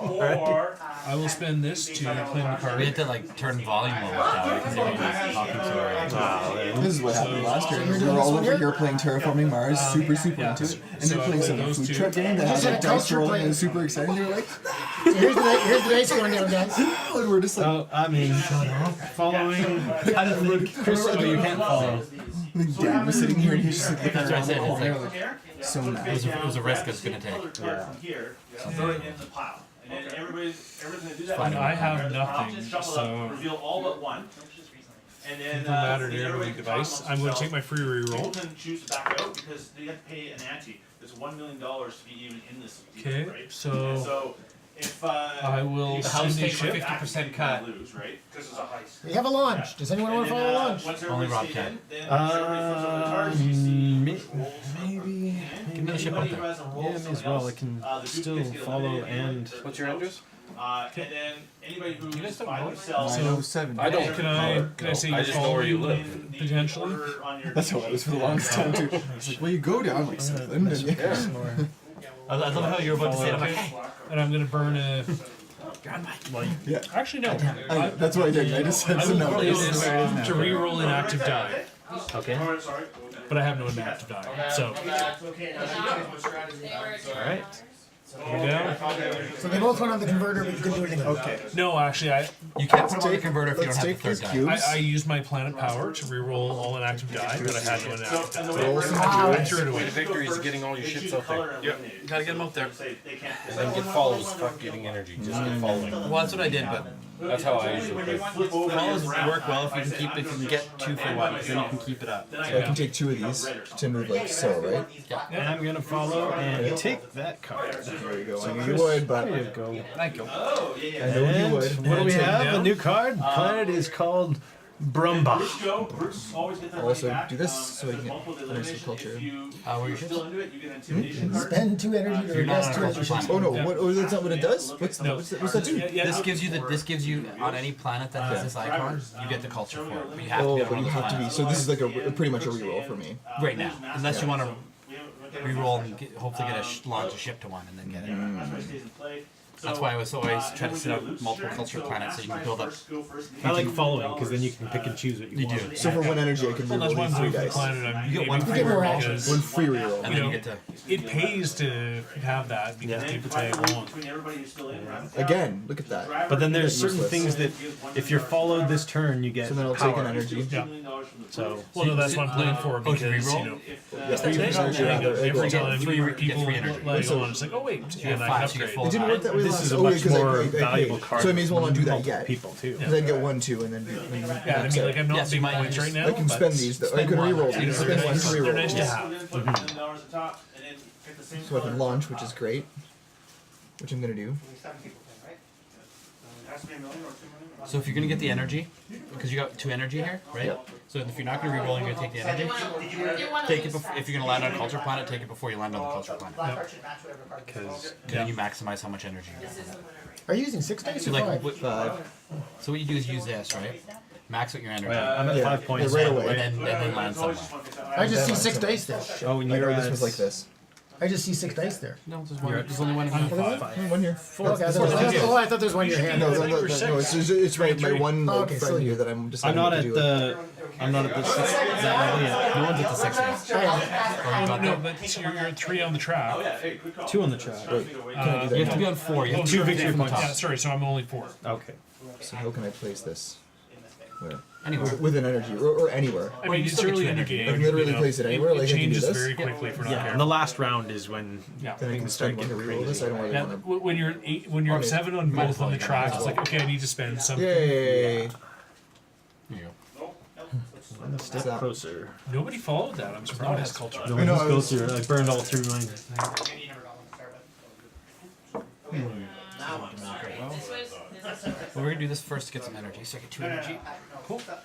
Or I will spend this to claim the We card. had to like turn volume lower down because everyone was talking so loud. This is what happened last year. We were all over here playing Terraforming Mars, super into it. And they're playing some those food two. truck game that has like Just had a dice culture rolling play. and super exciting. They were like, So here's the dice going down, guys. and we're just like, Oh, I mean, following. Chris, oh, you can't follow. like Dad was sitting here and he's just like looking That's what I around said. the It's corner, like, like so mad. it was a risk I was going to take. Here, throw it in the pile. And then everybody's gonna do that. And I have nothing, Options shuffle up, so reveal all but one. And then it doesn't matter to everybody every can device. talk I'm going to amongst take my free themselves. reroll. People can choose to back out because they have to pay an ante. There's $1 million to be even in this deal, Okay, right? so So if I will The house send a takes a ship. 50% cut. lose, right? Because it's a heist. We have a launch. Does anyone want to follow a launch? Once Only Rob everybody's can. stayed in, then everybody flips over the cards, you see Maybe. Give me the ship up anybody who there. hasn't rolled Yeah, may as something well. else, I can the dude still gets follow eliminated and. What's your address? And then anybody who's guys don't by know? themselves. I know 7. I don't. Can I say you follow you potentially? That's how I was for the longest time too. I was like, well, you go down like 7. And then, I love how you were about to say it. I'm like, hey, And I'm going to burn a. yeah, Actually, no. that's what I did. I just said I so will no. roll this to re-roll an active die, Okay. but I have no inactive die. So, Alright. you're down. So they both went on the converter, but you couldn't do anything. Okay. No, actually, you can't put them on the converter if you don't Let's have the take third these die. cubes. I used my planet power to re-roll all inactive die, but I had no inactive die. Roll some I threw it away. Victory is getting all your ships out there. Yep. Gotta get them out there. And then get follows. Fuck getting energy. Just get following. Well, that's what I did, but That's how I usually play. follows work well if you can keep, if you can get 2 for 1, then you can keep it up. So I can take 2 of these to move like so, right? And I'm gonna follow and take that card. There you go. I knew you would, but There you go. Thank you. I know you And would. what do we Take it have? A down. new card. Planet is called Brumba. Also, do this so I can get nice culture. Where are your ships? Spend 2 energy to You're not invest on 2 a energy. culture planet. Oh no, that's not what it does? What's that do? This gives you this gives you on any planet that has this icon, you get the culture for it. But you have to be on But you one have to be. planet. So this is like pretty much a reroll for me. Right now, unless you want to reroll and hopefully get launch a ship to one and then get it. That's why I was always trying to set up multiple culture planets so you can build up. I like following because then you can pick and choose what you want. do. So for 1 energy, I can Well, that's reroll why I'm these 3 doing for the dice. planet. I'm You get one aiming free for reroll. because, One free reroll. And then you get to. it pays to have that because people tag along. Again, look at that. But then there's certain Useless. things that if you're followed this turn, you get So then I'll take an power. energy. Yeah. So Well, no, that's what I'm playing for because, reroll? you know, Yeah, every energy, time people three energy. leg on, it's like, oh wait, and I five, can so you get upgrade. full It didn't work that way this last. is a Oh, much yeah, 'cause more I valuable paid. card. So I may as well not do that multiple yet. people too. Because I can get 1, 2, and then. Yeah, I mean, like I'm not Yes, you big might points use- right now. I can but spend these though. I spend can one. reroll you know, these. they're Spend 1 nice, to they're reroll. nice to these. have. So I can launch, which is great. Which I'm gonna do. So if you're gonna get the energy, because you got 2 energy here, right? Yep. So if you're not gonna reroll, you're gonna take the energy. Take it if you're gonna land on a culture planet. Take it before you land on the culture planet. Because Then you maximize how much energy you get. Are you using 6 dice So or like, 5? what, so what you do is use this, right? Max out your energy, I'm at Yeah, 5 points. yeah, right and away. then land somewhere. I just see 6 dice there. Oh, and Like, you're this at was like this. I just see 6 dice there. No, there's only one. I'm Five. 5. One here. Okay, I thought there was one in your hand. No, it's my one Oh, like, okay, so friend you- here that I'm I'm deciding not what to at do with. the. I'm not at the 6 that level yet. No one's at the 6 yet. Or you got No, that? but you're at 3 on the track. 2 on the track. Wait, can I do You that? have to be on 4. You have 2 to victory from the points. Yeah, top. sorry, so I'm only 4. Okay. So how can I place this? Where? Anywhere. With an energy, or anywhere. I mean, you it's still get early two in the energy. game. I can literally you know, place it anywhere, like I can do changes this? very quickly if we're not Yeah, and careful. the last round is when Yeah. Then I can things spend start one to getting reroll this. I crazy. don't really Yeah, want to. when you're 8, when you're 7 on both on the tracks, it's like okay, I need to spend something. Yay! There you go. One step that? closer. Nobody followed that. I'm surprised. The I one know, just I goes was- through. I burned all through mine. Well, we're gonna do this first to get some energy. So I get 2 energy.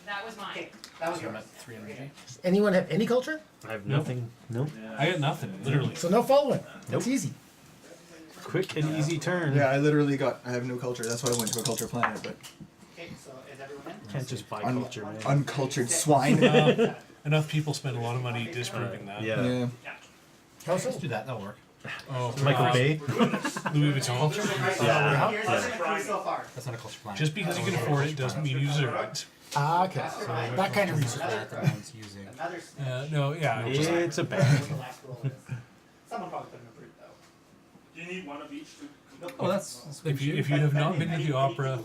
That was mine. So I'm at 3 energy. Anyone have any culture? I have nothing. Nope. I got nothing, literally. So no following. Nope. It's easy. Quick and easy turn. Yeah, I literally got. I have no culture. That's why I went to a culture planet. But Can't just buy culture, man. uncultured swine. Enough people spend a lot of money disproving that. Yeah. Yeah. How so? Let's do that. That'll work. Oh, Michael Bay. Louis Vuitton. Yeah. That's not a culture planet. Just because you can afford it doesn't mean you deserve it. Ah, okay. That kind of reason. that no one's using. No, yeah. Just, It's a bag. Do you need one of each to Oh, that's if you have not been to the opera,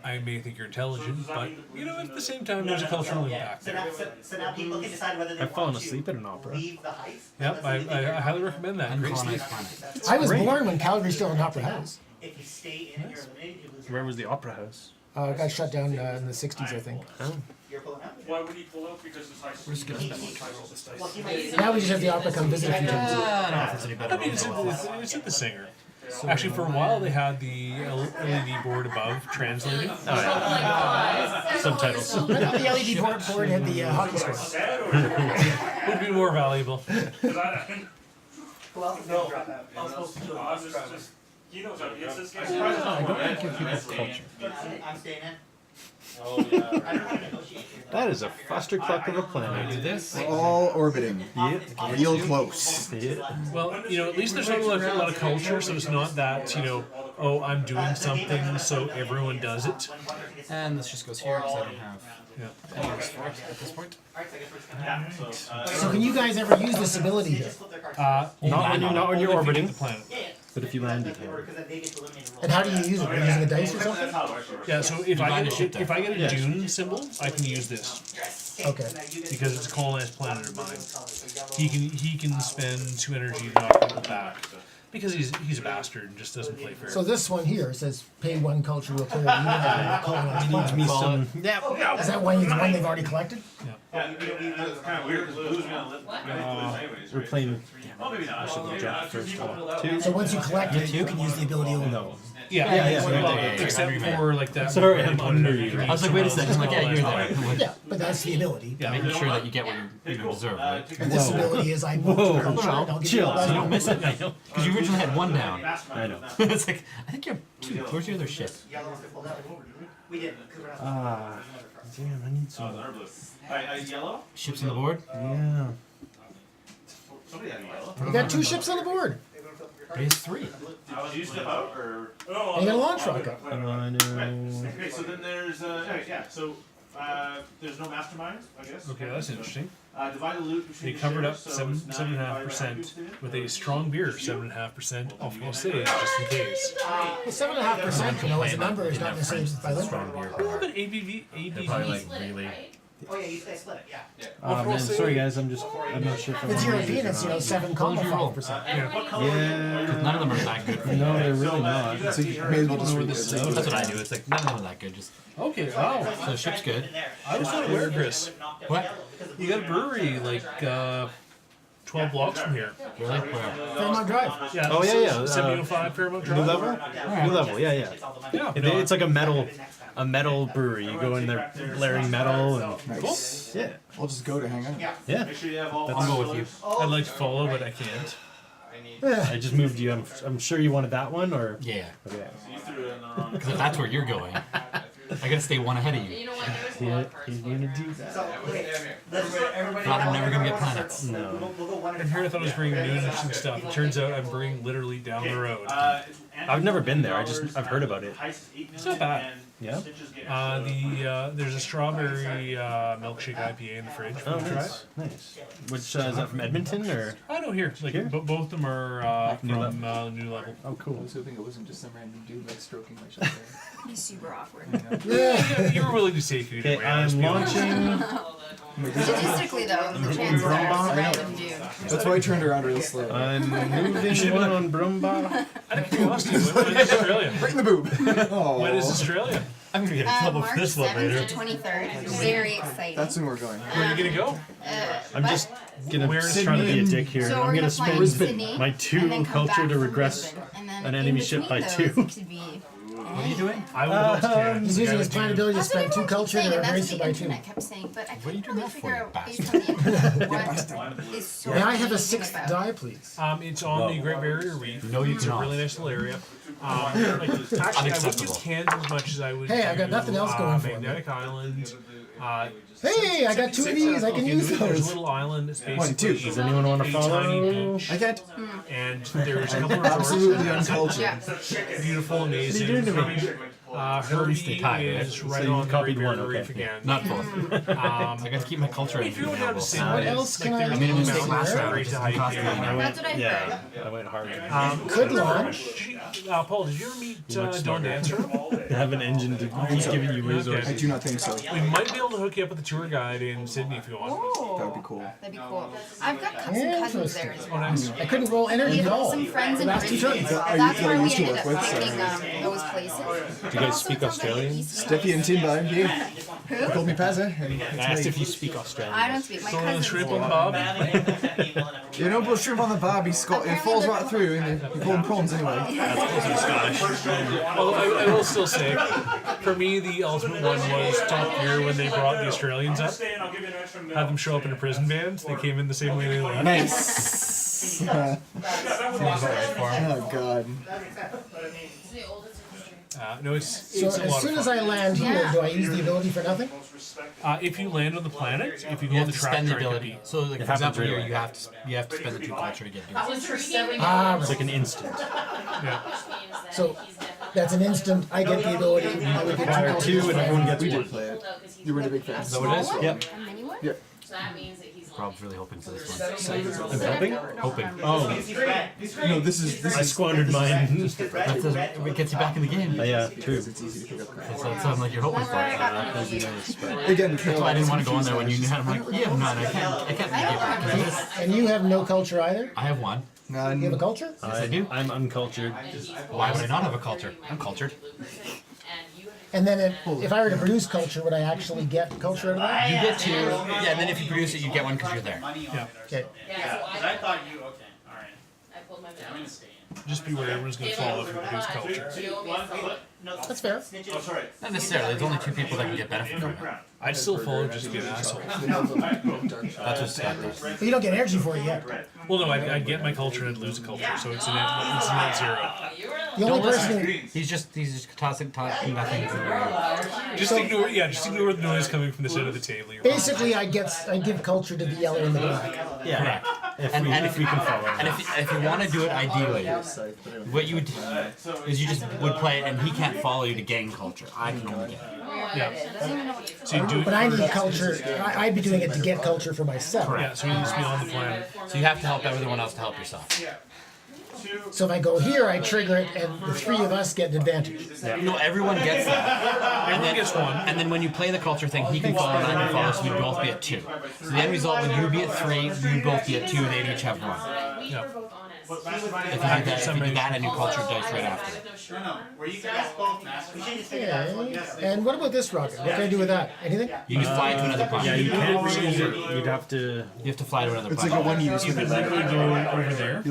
I may think you're intelligent, but you know at the same time there's a cultural impact there. So now people can decide whether they I've fallen want to asleep at an opera. leave the heist. Yep, I highly recommend that. Great sleep. uncolonized planet. I was Great. born when Calgary's still an opera house. If you stay in, you're eliminated. You lose. Where was the opera house? It got shut down in the 60s, I think. You're pulling out. Why would he pull out? Because this high We're just gonna spend one time. Well, he might. Now we just have the opera come visit a few times. I don't know if it's any better. I mean, it's in the singer. Actually, for a while they had the LED board above translating. Subtitles. I thought the LED board had the hockey score. Would be more valuable. Who else is going to drop out? I'm supposed to do it. He knows how to get this game. I don't think give people culture. I'm staying in. Oh, yeah. I don't want to negotiate here. That is a clustercluck of a Do planet. this. All orbiting. Yep. Real close. Yep. Well, you know, at least there's not a lot of culture, so it's not that, you know, oh, I'm doing something, so everyone does it. And this just goes here because I don't have Yeah. any use for it at this point. So can you guys ever use this ability here? Not when you're orbiting, The planet. but if you land it here. Because then they get to eliminate a roll. And how do you use it? Are you using a dice or something? Yeah, so if I get a dune symbol, I can use this Okay. because it's a colonized planet of mine. He can spend 2 energy to knock people back because he's a bastard and just doesn't play fair. So this one here says pay 1 culture to a player. You don't have to colonize Needs me some. Is that one they've already collected? It's kind of weird because Blue's gonna let anyways. We're playing. Oh, maybe not. Drop first one. 2. So once you collect it, you can use the ability. No. Yeah. Except for like that. Sorry, I'm under you. I was like, wait a second. I'm like, yeah, you're there. I'm like, Yeah, but that's the ability. making sure that you get what you deserve, right? And this ability is I move to culture, and I'll give you Chill. all So you don't that. miss it. Because you originally had one down. I know. It's like, I think you have two. Where's your other ship? We didn't, because we're not. Ah, damn, I need some. Yellow? Ships on the board? Yeah. Somebody had yellow. You got 2 ships on the board. But he has 3. Did you step out or? And you got a launch rocket. I know. Okay, so then there's there's no mastermind, I guess. Okay, that's interesting. Divide the loot between They the covered up shares, so it's 7.5% with a strong beer, 7.5% alcohol stage, just in case. Well, 7.5%, you know, as a number is not necessarily by limit. Well, but ABV. Really. Oh yeah, you guys split it, yeah. Oh man, sorry guys, I'm not sure if I'm If it's on European, music it's, or you know, not. 7.5%. Yeah. None of them are that good. No, they're really not. So you may as well just read this. That's what I do. It's like, none of them are that good. Just Okay, wow. So the ship's good. I was not aware, Chris. What? You got a brewery like 12 blocks from here. Really? Where? Fairmont Drive. Yeah. Oh, yeah. 705 Fairmont Drive. New level? New level, yeah. Yeah. It's like a metal brewery. You go in there layering metal and Nice. yeah. I'll just go to hang out. Yeah. Make sure you have all. I'll go with you. I'd like to follow, but I can't. I just moved you. I'm sure you wanted that one or Yeah. okay. You threw it in the wrong. Because if that's where you're going, I gotta stay one ahead of you. Yeah, he's gonna do that. So, okay, everybody. Not, I'm never gonna get planets. No. We'll go 1 And here I thought I was bringing new and interesting stuff. It turns out I'm bringing literally down the road. I've never been there. I've heard about it. It's not bad. Yeah. There's a strawberry milkshake IPA in the fridge. Oh, Will you try nice. it? Nice. Which is that from Edmonton or? I know here. Like, Here? both of them are New from New Level. Oh, cool. I was hoping it wasn't just some random dude like stroking my shoulder. He's super awkward. Yeah, you were willing to say food. Okay, I'm launching. Statistically, though, the chances are it's a random dude. That's why I turned around real slow. I'm moving one on Brumba. Out of curiosity, when is Australia? Bring the boob. Oh. When is Australia? I'm gonna get in trouble for March this one 7th later. to 23rd. Very exciting. That's when we're going. Where are you gonna go? I'm just gonna Where is try to be a Sydney? dick here. So I'm we're gonna gonna fly spend to Sydney, my and 2 then come culture back to from regress Brisbane. And then an in enemy ship between by those, 2. it could be. What are you doing? I will go to Canada. He's using his plant ability to That's what spend 2 everyone keeps culture saying, to and that's erase what it the by 2. internet kept saying, but I What are you couldn't doing really that for, figure you out based bastard? on the internet what is so May I have a amazing 6th about die, please? It's on the Great Barrier Reef. No, you It's a cannot. really nice little area. Actually, I wouldn't Unacceptable. use Cairns as much as I would. Hey, I got do, nothing else going for me. Magnetic Island. Hey, I got 2 of these. I can use There's those. a little island that's 1, basically 2. Does anyone want to a follow? tiny beach, I can't. and there's a couple of resorts. Absolutely uncultured. Yeah. Beautiful, amazing. What are you doing to me? Herbie tired, is right? right So you on the copied Great one, Barrier okay. Reef again. Not both. I gotta keep my culture If you went down to available. Sydney, What else can I there's do? made a mistake mountains last round, great which to is hike cost me in. money. That's what I heard. Yeah, I went hard. Could launch. Paul, did you ever meet Much Don smarter. Dancer? They have an engine to keep giving you resources. I do not think so. We might be able to hook you up with a tour guide in Sydney if you want. Oh, That would be cool. that'd be cool. I've got some cousins there as Oh, well. nice. I couldn't roll energy We at have all. some friends in Last 2 Brisbane. turns. That's you where we used to ended work up with, so- finding those places. Do you guys speak Australian? Steffi and Timba and you Who? called me Pazza. And I asked if you speak Australian. I don't speak. My So the cousins shrimp do. on the bob? you know, but shrimp on the bob, it falls right through, and you call them prawns anyway. Well, I will still say, for me, the ultimate one was Top Gear when they brought the Australians up. Stay and I'll give you an extra mil. Had them show up in a prison band. They came in the same way they left. Nice. Oh god. No, it's So a as lot soon of as fun. I land here, do I use the ability for nothing? If you land on the planet, if you go You on have the to spend the tractor, ability. So, like, for happens example, right here away. you have to spend the 2 culture to get yours. Ah, It's like an instant. Yeah. so that's an instant. I get the ability. I would get 2 Fire cultures. 2 and everyone gets We did 1. play it. You were a big fan. Is that what it is? Yep. A mini one? Yeah. Rob's really hoping for this one. I'm helping? Hoping. Oh, No, this is I squandered mine. That does, it gets you back in the game. Yeah, true. it's easy to pick up crap. So I'm like, you're hoping for it. That'd be nice, but Again, That's why I didn't want to go in there when you knew how. I'm like, you have none. I can't get back into this. And you have no culture either? I have one. You have a culture? I do. I'm uncultured. Why would I not have a culture? I'm cultured. And then if I were to produce culture, would I actually get culture out of that? You get 2. Yeah, and then if you produce it, you get 1 because you're there. Yeah. Okay. Yeah, because I thought you, okay, alright. I'm gonna stay in. just beware, everyone's going to fall if you produce culture. That's fair. Oh, sorry. Not necessarily. There's only 2 people that can get benefit from it. I'd still follow just to be an asshole. That's what Scott does. But you don't get energy for it yet. Well, no, I'd get my culture and I'd lose a culture, so it's a net zero. The only person who, He's just tossing nothing. Just ignore the noise coming from the side of the table. You're basically I give culture to the yellow and the black. Yeah. Correct. If we can follow. And if you want to do it ideally, what you would do is you just would play it, and he can't follow you to gain culture. I can only get it. Yeah. So you do it But I need for- culture. I'd be doing it to get culture for myself. Yeah, so he needs to be on the planet. So you have to help everyone else to help yourself. So if I go here, I trigger it, and the 3 of us get an advantage. No, everyone gets that. Everyone gets one. And then when you play the culture thing, he can follow and I can follow, so we'd both be at 2. So the end result would you be at 3, we'd both be at 2, they'd each have 1. Yeah. If you do that and you culture dice right after. Where you guys both master. Okay. And what about this rocket? What can I do with that? Anything? You just fly to another planet. Yeah, you can't reuse it. You'd have to. You have to fly to another It's planet. like a one use. You can literally go over there.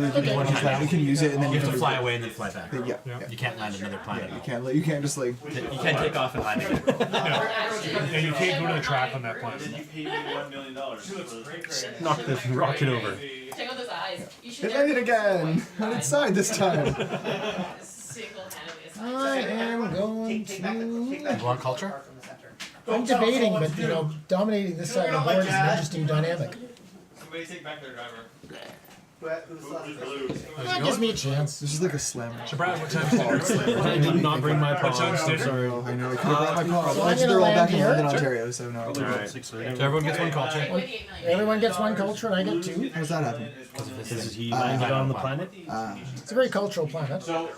You can use it and then You have to fly away and then fly back. Yeah. You can't land another planet. You can't just like. You can't take off and land again. And you can't go to the track on that planet. You paid me $1 million. Knock the rocket over. Check out those eyes. You should It landed again on its side this time. I am going to. You want culture? I'm debating, but dominating this side of the board is an interesting dynamic. Somebody take back their driver. That gives me a chance. This is like a slammer. So Brad, what time's dinner? I did not bring my paw. time's I'm dinner? sorry. I know. I could have brought my paw. So I'm gonna land here. in Ontario, so no. Alright. So everyone gets 1 culture. Everyone gets 1 culture, and I get 2. How's that happen? Because he landed on the planet. It's a very cultural planet. So,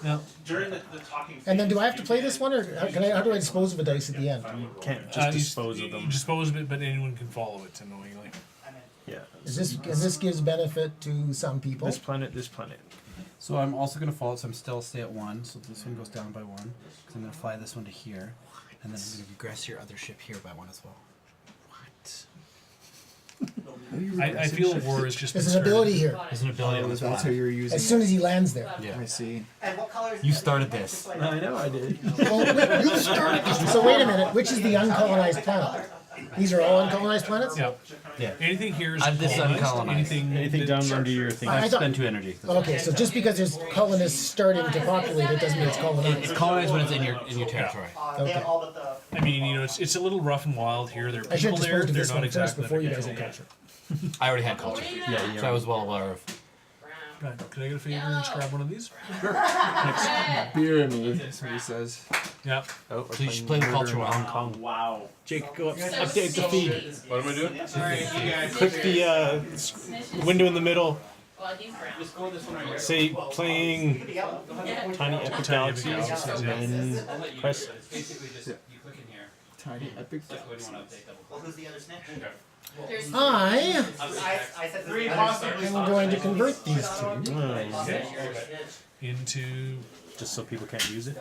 during the talking And then, do I have to play this one, or how do I dispose of a dice at the end? You can't just dispose of them. Dispose of it, but anyone can follow it unknowingly. Yeah. This gives benefit to some people? This planet. So I'm also going to follow it, so I'm still stay at 1, so this one goes down by 1. Because I'm going to fly this one to here, and then I'm going to regress your other ship here by 1 as well. I feel war is just. There's an ability here. There's an ability on this That's how planet. you're using As soon as he lands there. Yeah. I see. And what color is You started this. I know I did. Well, you started this. So wait a minute. Which is the uncolonized planet? These are all uncolonized planets? Yeah. Yeah. Anything here is This is uncolonized. Anything down under your thing. I thought- Spend 2 energy. Okay, so just because there's colonists starting to populate, it doesn't mean it's It's colonized. colonized when it's in your territory. they Okay. have all but the. I mean, it's a little rough and wild here. There are I should people have there. disposed of They're this not one first exactly. before you guys had culture. I already had culture. Yeah. So I was well aware of. Can I get a favor and just grab one of these? Beer me, somebody says. Yeah. Oh, So you should play the culture Hong one. Kong. Wow. Jake, go up. Update the feed. What am I doing? Click the window in the middle. Well, he's brown. Just go this one right here. Say playing Tiny Epic Galaxies, Galaxies, and then press. Basically, just you click in here. Tiny epic. That's what you want to update double. Well, who's the other snitch? There's I I said Three the possibly. am going to convert these two. Into. Just so people can't use it,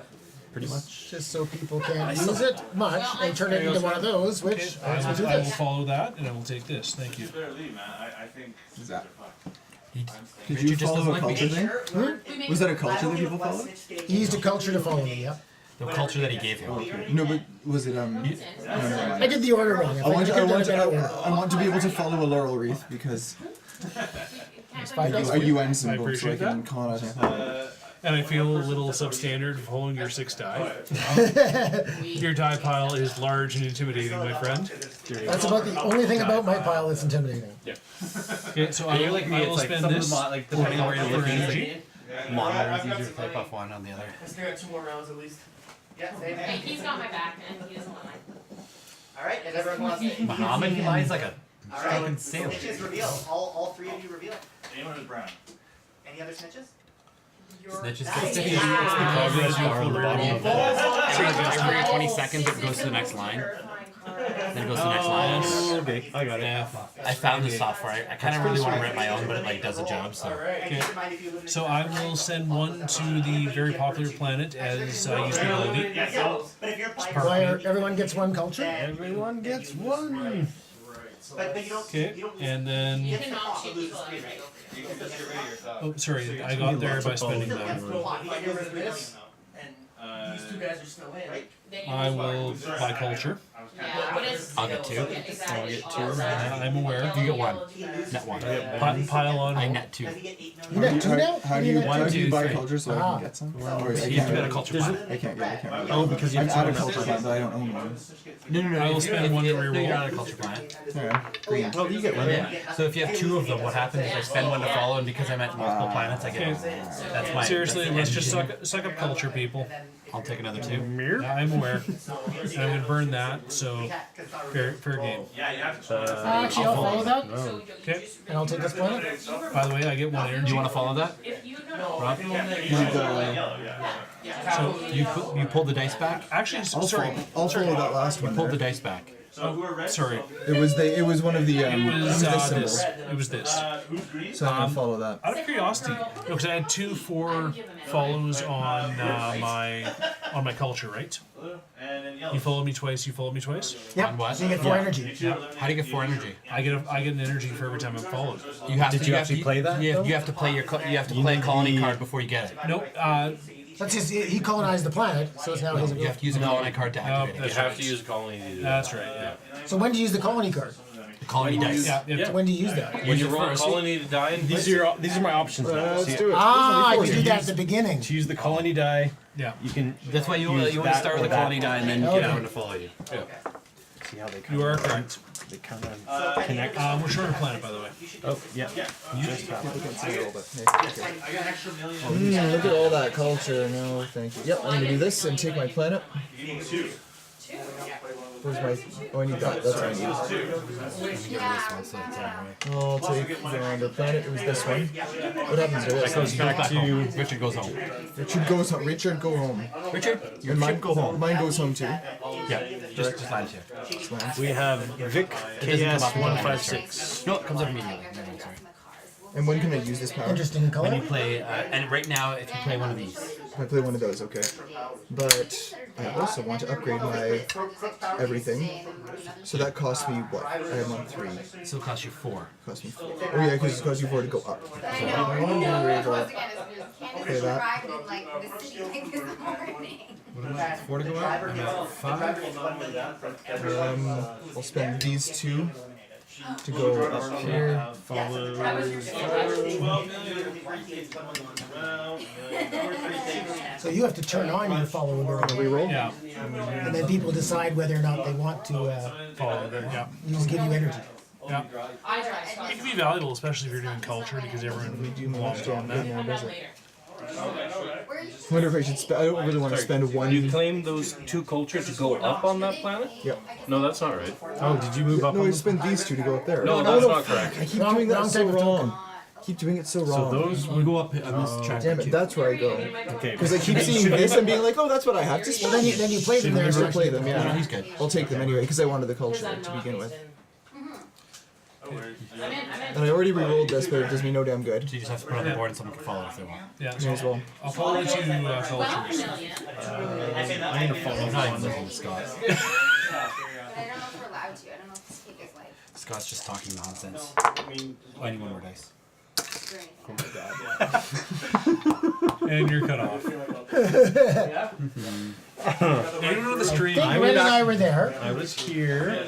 pretty much. Just so people can't use it much and turn it into one of those, which I lets me do will this. follow that, and I will take this. Thank you. You better leave, man. I think. Is that? Did Did you just follow a doesn't like me. culture thing? Was that a culture that people followed? He used a culture to follow me, yeah. The culture that he gave him. No, but was it no, never mind. I did the order wrong. If I could have done it better order. I want to be able to follow a laurel wreath because I do a UN symbol so I appreciate can that. colonize anything. And I feel a little substandard following your 6 die. Your die pile is large and intimidating, my friend. That's about the only thing about my pile that's intimidating. Okay, so I will spend this like depending on where you're for looking, energy. monitor is easier to type off one on the other. Let's do it 2 more rounds at least. Yeah, same. Hey, he's got my back, man. He doesn't want mine. Alright, and everyone wants to. Muhammad, he lies like a Alright, fucking sailor. snitches reveal. All 3 of you reveal. Anyone who's brown. Any other snitches? Snitches Nice. get sticky. Progress are on the bottom of that. Every 20 seconds it goes to the next line. Then it goes to the next line. Okay, I got it. I found this software. I kind of really want to write my own, but it like does a job. So And keep in mind if you live in So I will send one to the very popular planet as use the ability. Yeah, but if you're playing. Why everyone gets 1 culture? Everyone gets one. But you don't. Okay, You don't. and then You cannot shoot people every oh, sorry, I got there by spending them. And these two guys are still in. I will buy culture. Yeah, but it's I'll get two. I'll get two. I'm aware. You get one. Net one. Pile on. I net two. You got two now? How do you One, two, buy three. culture so I Ah. can get some? Or is You have to get a culture plant. I can't get. I can't. Oh, because you I'm have out to of culture plant, but I don't own one. No. I will spend one to No, reroll. you're not a culture plant. Alright. Green. Well, you get one. Yeah. So if you have two of them, what happens is I spend one to follow, and because I'm at multiple planets, I get. That's my. Seriously, that's the let's just energy. suck up culture, people. I'll take another two. I'm aware. And I'm gonna burn that, so fair game. Yeah, you have to. Actually, I'll follow that, Okay. and I'll take this planet. By the way, I get one Do energy. you want to follow that, Rob? So You pulled the dice back. actually, I'll sorry. I'll follow that last one. Pulled the There. dice back. Sorry. It was one of the It was this symbol. this. It was this. Who's green? So I'm gonna follow that. Out of curiosity, because I had 2-4 follows on my culture, right? And then yellow. You followed me twice. You followed me twice. Yep. On what? So you get 4 energy. How do you get 4 energy? I get an energy for every time I'm followed. You have Did to, you have actually to, play that, Yeah, though? you have to play you have to play a colony card before you get it. Nope. That's just, he colonized the planet, so it's now his. You have to use a colony card to activate No, it. You have to use a colony to do that. That's right. Yeah. So when do you use the colony card? The colony dice. Yeah. When do you use that? When you Use it roll a first. colony to die in These are my options. Now. Let's See, do it. Ah, There's you only do 4 that at the beginning. to use the colony die, Yeah. you can. That's why you use want to that start with or a that. colony die and then Okay. get everyone to follow you. See how they come. You are correct. They kind of connect. We're short of planet, by the way. Oh, yeah. People can see it all, but hey, okay. I got an extra million. Look at all that culture. No, thank you. Yep, I'm gonna do this and take my planet. You need two. Where's my? Oh, I need that. That's what I need. I'll take the planet. It was this one. What happens to this? Goes back to. Richard goes home. Richard goes home. Richard, go home. Richard, And mine go home. Mine goes home too. yeah, just land here. We have Vic doesn't come KS up in 156. No, it comes up immediately. No, sorry. And when can I use this power? Interesting color. When you play, and right now, if you play one of these, I play one of those, okay. But I also want to upgrade my everything. So that costs me what? I am on 3. it still costs you 4. Cost me 4. Oh yeah, because it costs you 4 to go up. So I'm gonna go up. Play that. What am I? 4 to go up? I'm at 5. I'll spend these 2 to go up here. So you have to turn on your follow ability, Reroll. Yeah. and then people decide whether or not they want to Follow it. Yeah. give you energy. Yeah. It can be valuable, especially if you're doing culture, because everyone Do my wants to on that. yeah, does it? I wonder if I should spend. I don't really want to spend one. You claim those 2 culture to go up on that planet? Yep. No, that's not right. Oh, did you move up? No, on I the- spend these 2 to go up there. No, that's not correct. I keep Wrong- doing that wrong so type of token. wrong. Keep doing it so So wrong. those We go up on this track. Damn it, that's where I go. Okay. Because I keep seeing this and being like, oh, that's what I have to Well, then spend. you play them there. Never so play actually- them, No, yeah. he's good. I'll take them anyway, because I wanted the culture to begin with. And I already re-rolled this, but it does me no damn good. So you just have to put it on the board and someone can follow if they want. Yeah. May as well. I'll follow you to cultures. I'm gonna follow. I'm not even listening to Scott. But I don't know if we're allowed to. I don't know if this cake is like. Scott's just talking nonsense. I need one more dice. And you're cut off. Anyone on the stream? I think Red and I were there. I was here.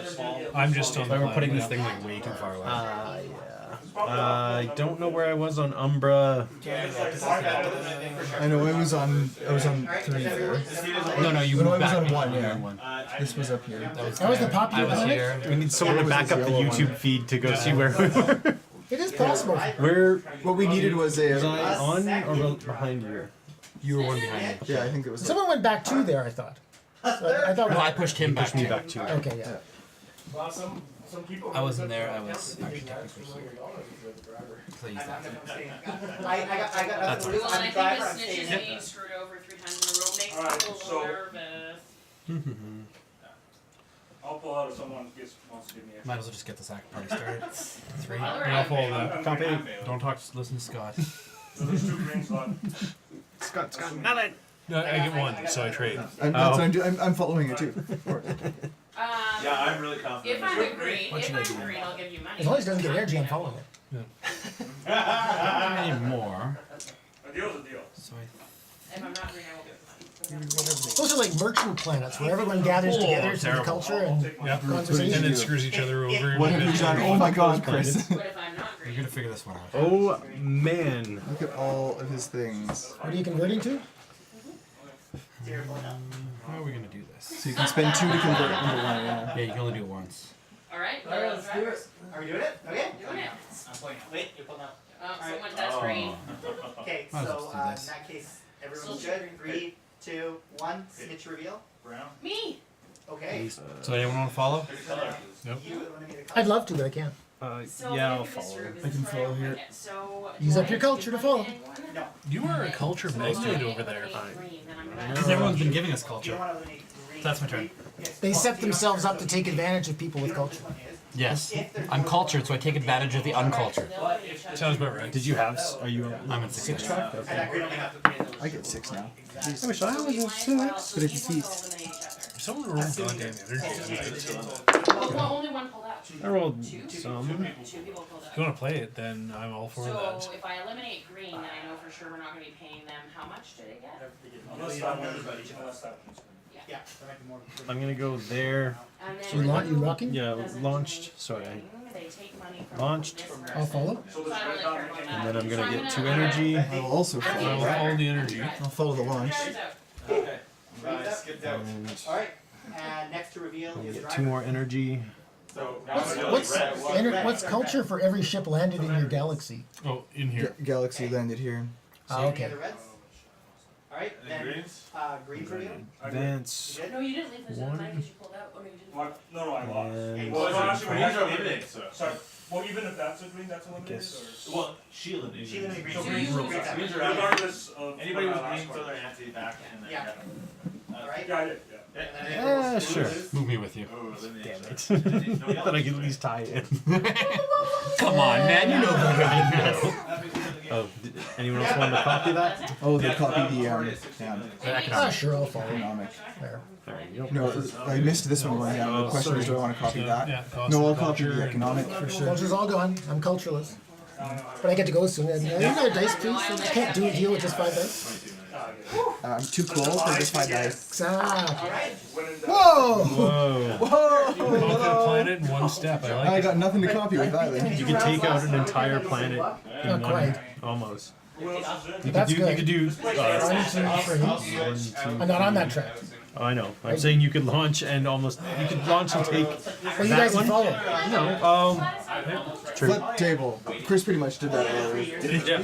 I'm just on the We're planet. putting this thing like way too far away. I don't know where I was on Umbra. I know I was on 3 there. No, you No, moved I was back. on 1, You were yeah. on 1. This was up here. That was the popular I was planet? here. We need someone to back up the YouTube feed to go see where we were. It is possible. Where What we needed was was a. I on or behind you? You were one behind me. Yeah, I think it was. Someone went back 2 there, I thought. So I thought. No, I pushed him back. Pushed me back too. Okay, yeah. I wasn't there. I was actually technically here. So I used that. I got That's nothing to do. Well, and I I'm think driver, the I'm snitches staying. being screwed over 3 times in a row makes Alright, people so- nervous. I'll pull out if someone wants to give me a. Might as well just get the sack party started. 3. I'll follow that. Copy. Don't talk. Listen to Scott. So there's 2 greens left. Scott. No, I get 1, so I trade. I'm following it too. Yeah, I'm really confident. If I'm a green, I'll give you money. As long as it doesn't get energy, I'm following it. Any more? A deal's a deal. So If I'm not green, I won't give money. Those are like merchant planets where everyone gathers together to do culture and conversation. And then screws each other over. What have you done? Oh my god, Chris. What if I'm not green? You're gonna figure this one out. Oh man. Look at all of his things. What are you converting to? How are we gonna do this? So you can spend 2 to convert into 1, yeah. Yeah, you can only do it once. Alright, Let's do it. Are we doing it? Okay. doing it. I'm playing. Wait, you're pulling out. Someone does green. Okay, Might as well so just do in this. that case, everyone's good. 3, 2, 1. Snitch reveal. Brown. Me! Okay. So anyone want to follow? Nope. You eliminate a I'd love to, but I can't. So Yeah, the I'll end of this follow. room is I can follow here. So Use do up I your have culture to give follow. money anyone? No. You are a culture magnet over there. Green, then I'm gonna- Because everyone's been giving us You culture. don't want to eliminate green. That's my turn. They set themselves up to take advantage of people with culture. Yes. I'm cultured, so I take advantage of the uncultured. Sounds about right. Did you have? Are you? I'm in 6 track. I get 6 now. I wish I was a 6, but it's a feast. Someone rolled goddamn energy. Well, only one pulled out. I rolled Two some. people pulled If out. you want to play it, then I'm all for that. So if I eliminate green, then I know for sure we're not going to be paying them. How much do they get? Unless that one is each unless that one's Yeah, there might be more. I'm gonna go there. And So you rocking? Yeah, doesn't launched. do Sorry. anything. They take money from Launched. this I'll follow. So I don't really care about that. And then I'm So gonna get 2 gonna- energy. I will also I'll follow. follow the energy. I'll follow the launch. Cards out. Okay. Skipped out. And Alright, and next to reveal I'll is get driver. 2 more energy. So What's culture for every ship landed in your galaxy? Oh, in here. Galaxy landed here. Ah, Any okay. other reds? Alright, Any then greens? green reveal. Advance. You good? No, you didn't leave this One. money because you pulled out. Oh, no, you didn't. What? No, I lost. And Well, no, actually, Greens are eliminated, so. Sorry. Well, even if that's a green, that's eliminated? guess. Well, she eliminated. She eliminated So green. green, Greens are out. regardless of. Anybody with last green, one. throw their ante back and then. Yeah. Alright. Yeah, I did, yeah. Yeah, sure. Move me with you. Oh, Damn elimination. it. I thought I could at least tie it. Come on, man. You know better than this. Oh, did anyone else want to copy that? Oh, they copied the Ah, sure, I'll follow. economic. There. There you go. No, I missed this one. Yeah, the question is, do I want to copy that? Yeah, cost No, I'll of copy culture the and- economic for sure. Culture's all gone. I'm cultureless. But I get to go soon. And you got a dice piece. I can't do a deal with just 5 dice. I'm too cool for just 5 dice. Ah. Whoa! Whoa. Whoa! Conquer the Hello. planet in one step. I like I it. got nothing to copy with either. You could take out an entire planet in Not one. quite. Almost. That's You good. could do. 1, 2, 3. I'm not on that track. Oh, I know. I'm saying you could launch and almost. You could launch and take. Well, you that guys one. can follow. No. True. Flip table. Chris pretty much did that earlier.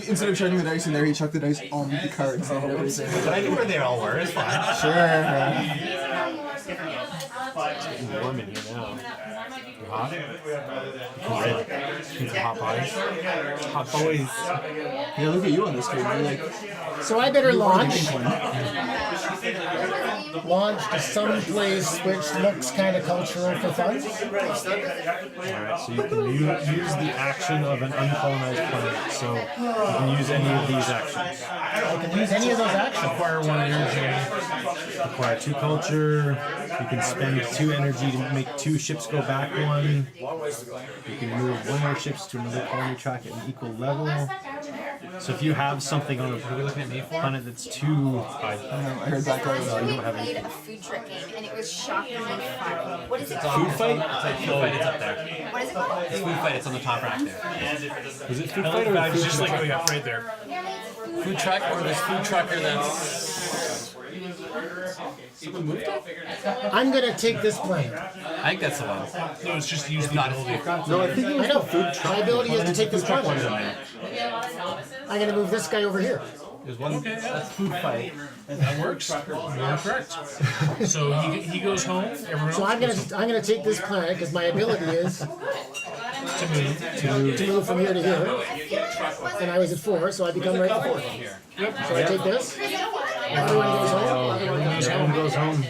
Instead of chucking the dice in there, he chucked the dice on the cards and everything. I knew where they all were. It's fine. Sure. It's warm in here now. You're hot? Red. Need some hot bodies. Hot boys. Yeah, look at you on the screen. You're like, So I better launch. pink one. Launch to some place which looks kind of cultural for fun. Alright, so you can use the action of an uncolonized planet. So you can use any of these actions. I can use any of those actions. Acquire 1 energy. Acquire 2 culture. You can spend 2 energy to make 2 ships go back 1. You can move 1 more ships to another colony track at an equal level. So if you have something on a planet that's too high, I heard that guy. you don't have played any. a food trick game and it was shockingly fun. What is it Food called? fight? It's like food fight. It's up there. What is it called? It's food fight. It's on the top rack there. Was it food I fight like or that. It's food just like truck? we got right there. Food truck or this food trucker that's. Someone moved it? I'm going to take this plane. I think that's the one. No, it's just use the Not ability. No, I think it I was know. the food truck. My ability is to take this plane. one's in there. I'm going to move this guy over here. There's one that's food fight. That works. You're correct. So he goes home. Everyone else So I'm goes going to take this planet because my ability is to move. to move from here to here. And I was at 4, so I become right at 4. So I take this. Everyone goes home. Everyone goes home. Everyone goes home.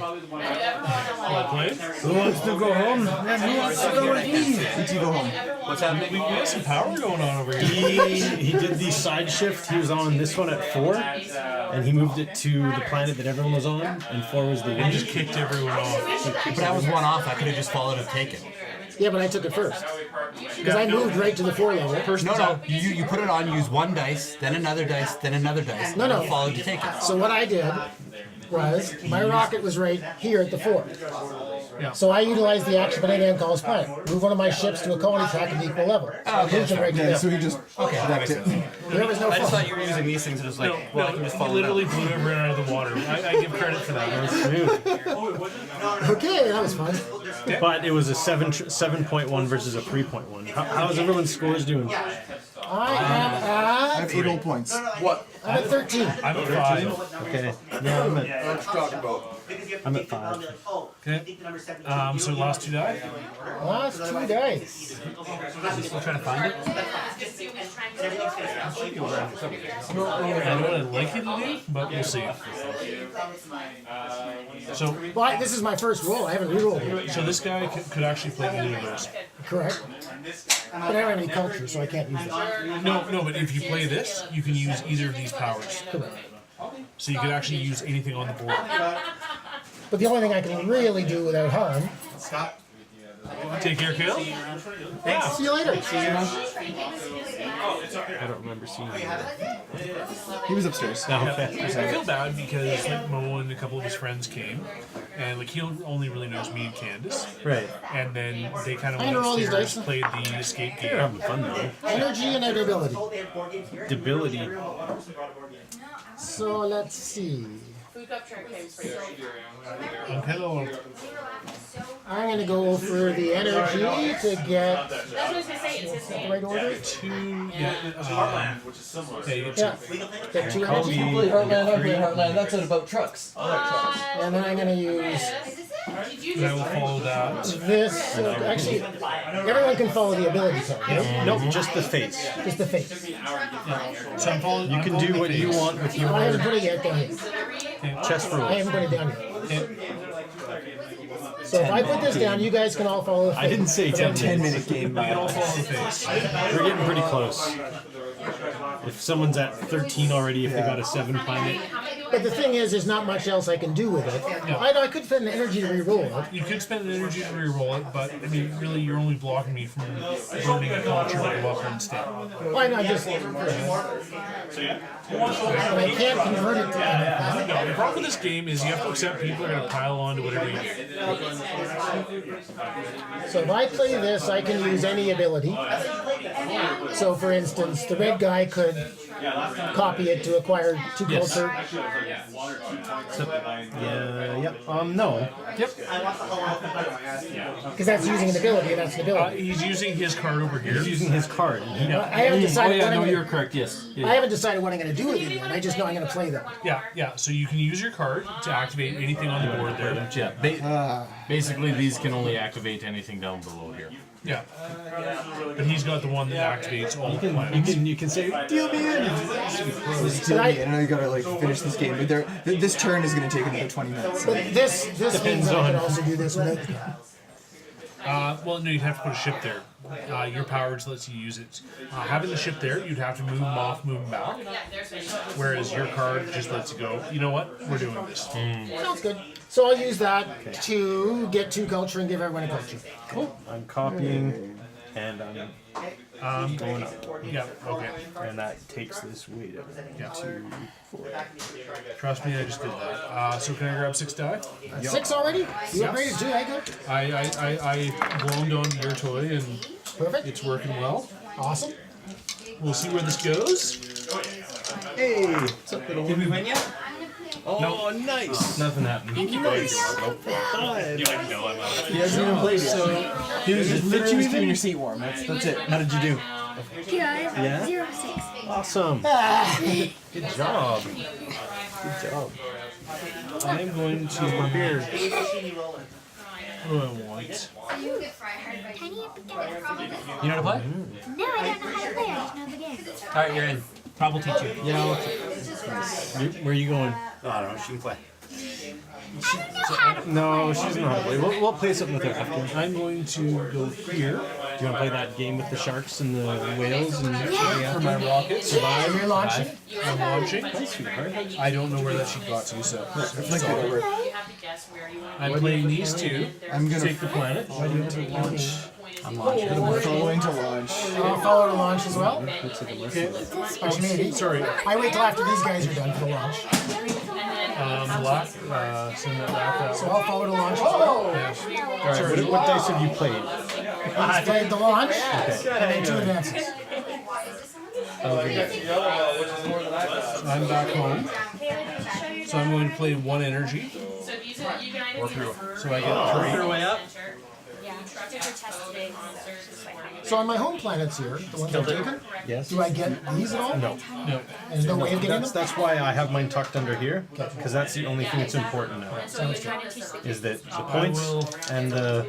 Well played. Who wants to go home? And who wants to go with me? You go home. What's happening? We got some power going on over here. He did the side shift. He was on this one at 4, and he moved it to the planet that everyone was on, and 4 was the And wind. just kicked everyone off. But I was one off. I could have just followed and taken. Yeah, but I took it first. Because I moved right to the 4 level. No. You put it on, use one dice, then another dice, then another dice. No. And followed to take it. So what I did was, my rocket was right here at the 4. So I utilized the action by name calls planet. Move one of my ships to a colony track at equal level. Oh, okay. Moved it right to Yeah, there. so he just wrecked it. There was no I just fault. thought you were using these things and just like, well, I can just He follow literally it blew everyone out of the water. I give credit for that. Okay, that was fun. But it was a 7.1 versus a 3.1. How's everyone's scores doing? I am I at... have 8 old points. What? I'm at 13. I'm at 5. Okay. Yeah, I'm at 5. Okay. So last 2 die. Last 2 dice. Still trying to find it? I know what I'd like you to do, but we'll see. So, Well, this is my first roll. I haven't re-rolled it. so this guy could actually play either of those. Correct. But I don't have any culture, so I can't use it. No, but if you play this, you can use either of these powers. So you could actually use anything on the board. But the only thing I can really do without harm... Take care, Kale. See you later. I don't remember seeing him. He was upstairs. I feel bad because like Mo and a couple of his friends came, and like he only really knows me and Candace. Right. And then they kind of I went know all these upstairs, dice. played the escape They're game. having fun though. Energy and ability. Debility. So let's see. Food cup trick came for you. Hello. I'm going to go for the energy to get... That's what I was gonna say. It's his name. Right order? 2, Which is similar. yeah, you get Yeah. 2. Get 2 Kobe, energy. Heartland, that's it about trucks. And then I'm going to use And I will follow that. this. Actually, everyone can follow the ability card. Right? Nope, just the face. Just the face. So I'm following. You can do what you want with your I haven't put it yet down here. chess I rules. haven't put it down yet. So if I put this down, you guys can all follow the face. I didn't say 10-minute game. We can all follow the face. We're getting pretty close. If someone's at 13 already, if they got a 7 planet, But the thing is, there's not much else I can do with it. I know I could spend energy to re-roll it. You could spend energy to reroll it, but I mean, really, you're only blocking me from burning a culture to go up instead. Why not just... But I can't convert it to anything. No, the problem with this game is you have to accept people are going to pile on to whatever you do. So if I play this, I can use any ability. So for instance, the red guy could copy it to acquire 2 Yes. culture. no. Because that's using an ability, and that's an ability. He's using his card over here. He's using his card. I haven't decided what I'm gonna, correct, yes. I haven't decided what I'm going to do with it yet. I just know I'm going to play them. Yeah. So you can use your card to activate anything on the board there. Yeah, basically these can only activate anything down below here. Yeah. But he's got the one that activates all the planets. You can say, deal me in. Still me, and I know you gotta like finish this game, but this turn is gonna take another 20 minutes. But this means I can also do this without the card. Well, no, you'd have to put a ship there. Your power just lets you use it. Having the ship there, you'd have to move them off, move them back. Whereas your card just lets you go, you know what, we're doing this. Sounds good. So I'll use that to get 2 culture and give everyone a culture. Cool. I'm copying, and I'm going up. Yeah, okay. And that takes this weight up. Yeah. 2, 4. Trust me, I just did that. So can I grab 6 die? 6 already? You upgraded 2, I go. I glommed onto your toy and Perfect. it's working well. Awesome. We'll see where this goes. Hey, what's up, little? Did we win yet? Oh, nice. Nothing happened. Nice. He hasn't even played yet. He was just literally keeping your seat warm. That's it. How did you do? Yeah? 0-6. Awesome. Good job. Good job. I'm going to... My beer. What do I want? Tiny beginner, probably. You know how to play? No, I don't know how to play. I just know the game. Alright, you're in. Rob will teach you. Yeah. Where are you going? I don't know, she can play. No, she's not. We'll play something with her after. I'm going to go here. Do you want to play that game with the sharks and the whales and For my rocket, survive. You're launching? I'm launching. Nice, sweetheart. I don't know where that she got to, so. You have to guess where you want. I'm playing these two. I'm gonna Take the planet. Why do you have to launch? I'm launching. I'm following to launch. I'll follow the launch as well. Okay. Or maybe. Sorry. I wait till after these guys are done for the launch. Black. Send that back that So way. I'll follow the launch as well. Alright, what dice have you played? He's played the launch and then 2 advances. So I'm back home. So I'm going to play 1 energy. So these are, you can either do this for. So I get 3. Your way up. Yeah. Took your test today. So on my home planets here, the ones I've taken, Yes. do I get these at all? No. No. There's no way of getting them? That's why I have mine tucked under here, because that's the only thing that's important now. So you're trying to teach the Is that the points and the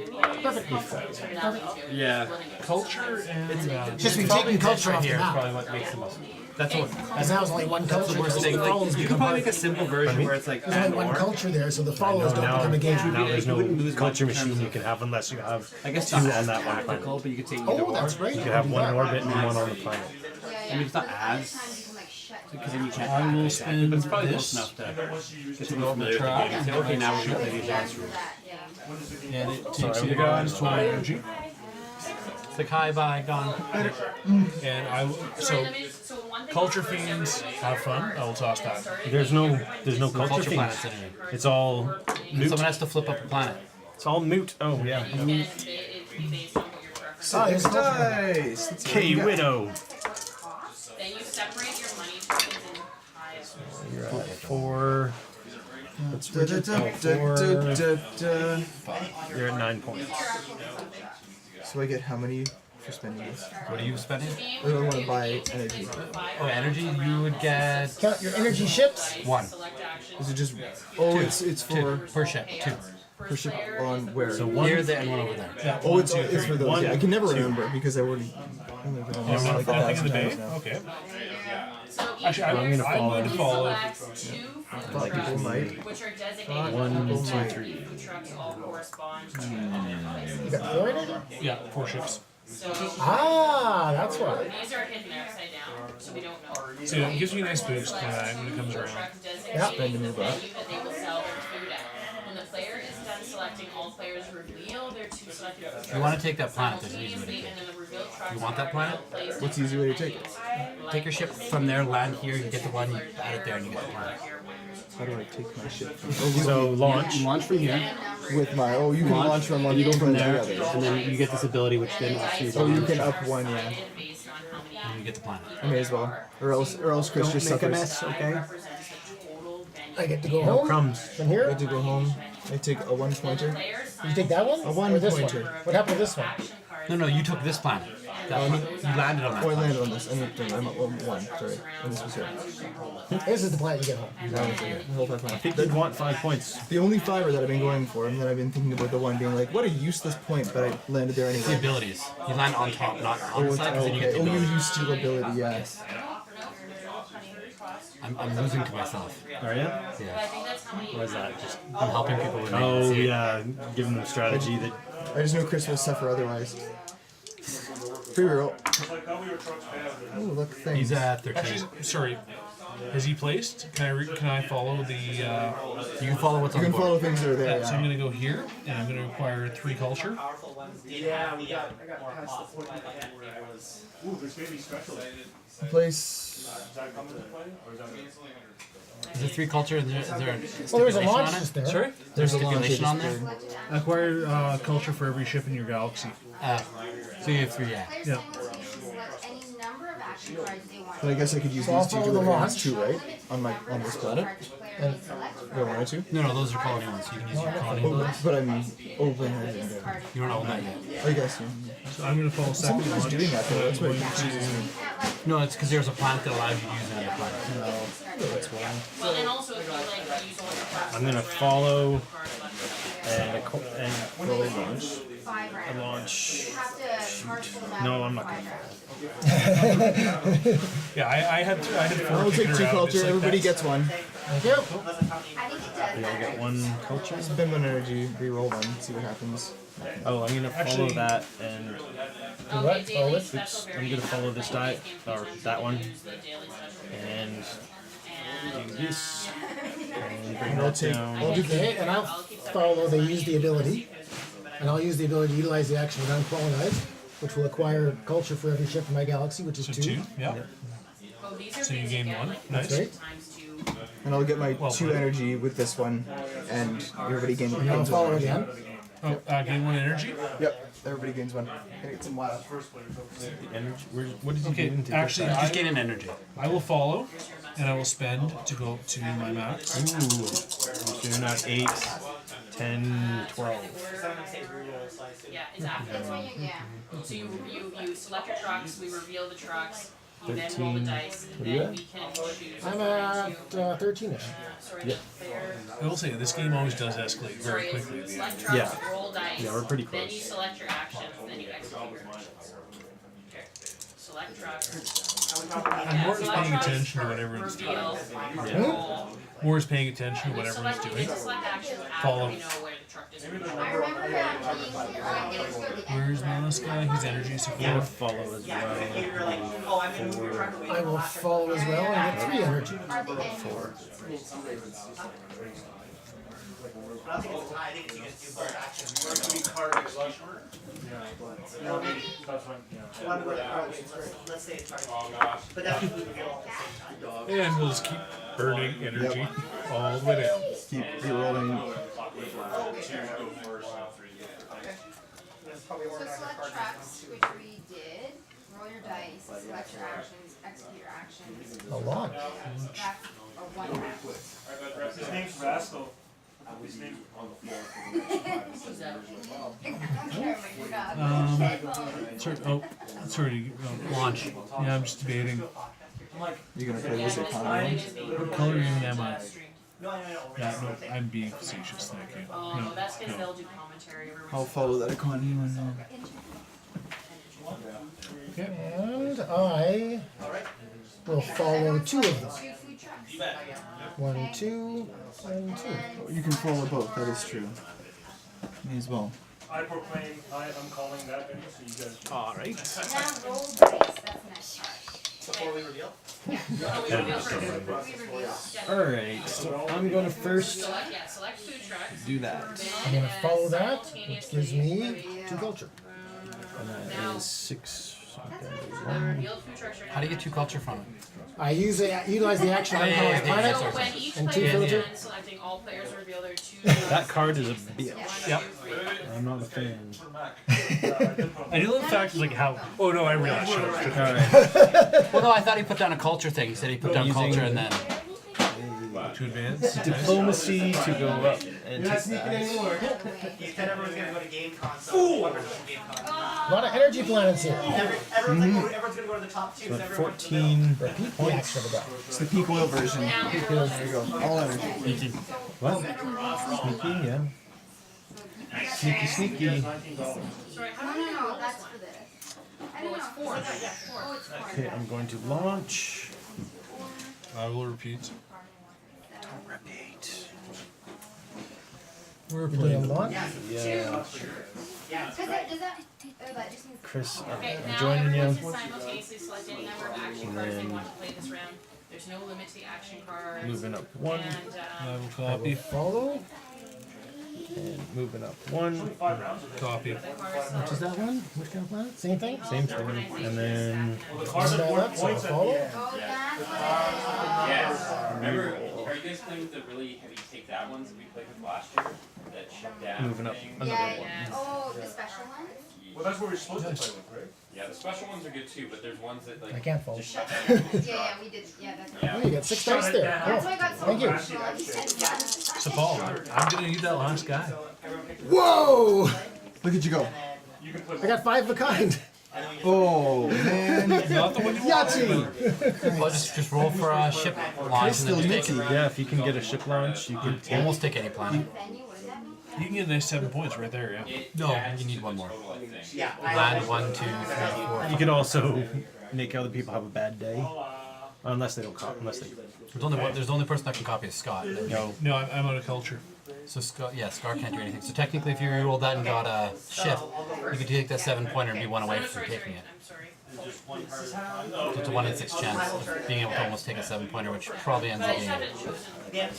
Yeah. Culture and. Just be taking culture off the Here is map. probably what makes the most. That's what. Because now there's only one culture. The worst so thing. the Like, follows you could become probably hard. make a simple version where it's like There's add only one more. culture there, so the follows don't now, become a game. now there's no wouldn't lose culture much in terms machine of- you can have unless you have I guess two not on as that one tactical, planet. but you could take either Oh, or. that's great. You could have one in orbit and one on the planet. I mean, it's not as because then you can't. I will but spend it's probably this close enough to get to know familiar with the game. And say, okay, now we're gonna play these last rules. And it takes Sorry, the advantage to my energy. It's like hi, bye, gone. And I will. So, culture fiends, have fun. I will toss that. There's no Culture culture planets fiends. anyway. It's all moot. Someone has to flip up a planet. It's all moot. Oh yeah. Oh, there's a culture. Nice. Let's see what K you got. Widow. Then you separate your money tokens in piles. You're at 4. Da, da, da, da, da, da, da. You're at 9 points. So I get how many for spending this? What are you spending? I don't want to buy energy. Oh, energy. You would get Count your energy ships. 1. Is it just? Oh, it's for Per ship. 2. per ship on where? So one. Here, there, and one over there. Oh, it's for those. One, Yeah, I can never two. remember because I already. Only been on this Nothing like in the 1,000 bay? times now. Okay. So Actually, I'm going to follow. Thought people might. which are designated 1, People 2, might. 3. trucks all correspond to You got 4 energy? Yeah, 4 ships. So Ah, that's why. these are hidden upside down, so we don't know. So it gives me a nice boost when it comes around. Truck designated Yep. Spend to move up. venue that they will sell their food at. When the player is done selecting, all players reveal their 2 selected food You want to take that planet? There's an easy way to simultaneously, take and then the revealed trucks You want that planet? are placed What's the easy way to take it? it. Take your ship from there, land here, you get the one, you add it there, and you get the planet. How do I take my ship? So launch. You launch from here. With my you can launch from one. You go from to the there, other. and then you get this ability, which then actually Oh, you can up one, yeah. based on how many and you get the planet. I may as well, or else Chris just Make a suffers. mess, okay? represents the total venue. I get to go No home crumbs. from I here. had to go home. I take a 1 pointer. Did you take that one? A 1 Or this one? pointer. What happened to this one? No, you took this planet. That one, you landed on that Oh, I planet. landed on this. I'm at 1. Sorry, and this was here. This is the planet you get home. That was it. The whole 5 I points. think you'd want 5 points. The only fiver that I've been going for, and that I've been thinking about the one being like, what a useless point, but I landed there The anyway. abilities. You land on top, not on Oh, the it's, side, because then you okay. get the Oh, you ability. use steal ability, yeah. I'm losing to myself. Are you? Yeah. What is that? Just I'm helping people when they oh see it. yeah, give them the strategy that. I just know Chris will suffer otherwise. Free roll. Oh, look, thanks. He's at 13. Actually, sorry. Has he placed? Can I follow the? You can follow what's You on can the follow board. things that are there, So I'm yeah. going to go here, and I'm going to require 3 culture. Yeah, I got past the point where I was. Ooh, there's maybe special. Place. Does that come into play? Or is that Is there 3 culture? Is there a Well, there's a stipulation launch on it? just there. Sorry? There's a There's a launch stipulation on just there? Acquire culture for every ship in your galaxy. So you have 3, yeah. Yeah. Any number of action cards they want. But I guess I could use So I'll these two follow to the advance launch. too, right? On this planet. And Do I wanted to? No, those are colony ones. You can use your colony abilities. But I'm open-handed. You don't own that yet. I guess. Yeah. So I'm going to follow second Somebody's launch. doing that though. That's what confuses me. No, it's because there's a planet that allows you to use another planet. No, that's why. Well, and also if you like use all the cards. I'm gonna follow and Roll launch. launch. No, I'm not gonna. Yeah, I had 4 I'll take kicking 2 around, culture. just like Everybody that. gets 1. Thank you. We all get 1 culture. Spend 1 energy, reroll 1, see what happens. Oh, I'm gonna follow that and Do what? Follow it? oops, I'm gonna follow this die or that one and do this and bring that down. Okay, and I'll follow the use the ability. And I'll use the ability to utilize the action of unqualified, which will acquire culture for every ship in my galaxy, which is So 2. 2, yeah. So you gain 1. Nice. That's right. And I'll get my 2 energy with this one, and everybody gains And I'll 1. follow again. Oh, gain 1 energy? Yep, everybody gains 1. Gonna get some wild. The energy. What did you Okay, gain to actually, get Just gain an energy. I will follow, and I will spend to go up to my max. that? Ooh. So you're not 8, 10, 12. Yeah, exactly. So you select your trucks, we reveal the trucks, you then roll the 13. dice, What are you then at? we can choose. I'm at 13ish. Sorry, Yep. player. I will say, this game always does escalate very Sorry, quickly. it's select trucks, Yeah. roll dice, Yeah, we're pretty then you close. select your actions, then you execute your actions. Okay. Select trucks. And Mort is paying attention to what everyone's doing. Reveal, roll. Mort is paying attention to what We everyone's select, we doing. get to select actions after Follow. we know where the truck is. Where's this guy? His energy is I'm gonna 4. follow as well. I will follow as well and get 3 energy. 4. I don't think it's a tie. I think you just do both actions. Or it could be card exchange. No, maybe. One with card exchange. Let's say it's card. But that's what we reveal at the same time. And we'll just keep burning energy all the way down. Keep rerolling. Probably So more than select card trucks, which we did. Roll your dice, select your actions, execute your actions. A lot. That's a 1 round. His name's Vasco. His name's Sorry. Launch. Yeah, I'm just debating. You're gonna play this economy. What color am I? No. Yeah, no, I'm being facetious, thank you. Oh, No, that's because no. they'll do commentary over. I'll follow that economy one. And I will follow 2 of them. 1, 2, and 2. You can follow both, that is true. Me as well. I proclaim, I'm calling that thing, so you guys. Alright. Now roll dice, that's the next part. Before we reveal? Alright, so I'm gonna first Select food trucks. do that. I'm going to follow that, which gives me 2 culture. And that is 6. The revealed food trucks are How do you get 2 culture from it? I utilize the action on Yeah, Planet So when each and 2 player is filter. done selecting, all players reveal their 2. That card is a bitch. Yep. I'm not a fan. I do love the fact like how. Oh no, I realized. Alright. Well, no, I thought he put down a culture thing. He said he put down Using- culture and then. To advance. Diplomacy to go up and You're not take sneaking that. anymore. You said everyone's gonna go to GameCon, so one person's GameCon. A lot of energy planets here. Everyone's gonna go to the top 2. So So everyone 14 Repeat the action of the die. It's the peak oil version. There you go. All energy. What? Sneaky, yeah. Sneaky. Sorry, how No, do you no, roll no, that's this for one? this. I don't Oh, know. it's 4. Oh, it's 4. Okay, I'm going to launch. I will repeat. Don't repeat. We're playing launch. Yeah. Does that just means Chris, Okay, I'm now joining you. everyone can simultaneously select any number of action And cards they then- want to play this round. There's no limit to the action cards. Moving up 1. And I will I will copy. follow. And moving up 1. Copy. Which is that one? Which kind of planet? Same thing? Same thing. And then That, so I'll follow. oh, that's Yes. Remember, are you guys playing with the really heavy take that ones that we played with last year? That shut down. moving up thing? another yeah. 1. Oh, the special ones. Well, that's what we're supposed to play with, right? Yeah, the special ones are good too, but there's ones that like I can't fold. just shut down. Yeah, we did. Yeah, that's Yeah. Oh, you got 6 dice there. That's why I Oh, got so thank you. emotional. So Paul, I'm gonna need that last guy. Whoa! Look at you go. You can play I got 5 of a kind. Oh, man. Not the one you Yahtzee! Well, just roll for a ship launch and Still then just take Mitzi. it. Yeah, if you can get a ship launch, you can take. Almost take any planet. Venue, what does that mean? You can get a nice 7 points right there, yeah. No, you need one more. Yeah. Land 1, 2, 3, 4. You could also make other people have a bad day, unless they don't cop. Unless they. There's the only person that can copy is Scott. No, I'm out of culture. So Scott, yeah, Scott can't do anything. So technically, if you rolled that and got a shift, you could take that 7-pointer and be 1 away from taking it. So it's a 1 in 6 chance of being able to almost take a 7-pointer, which probably ends up being.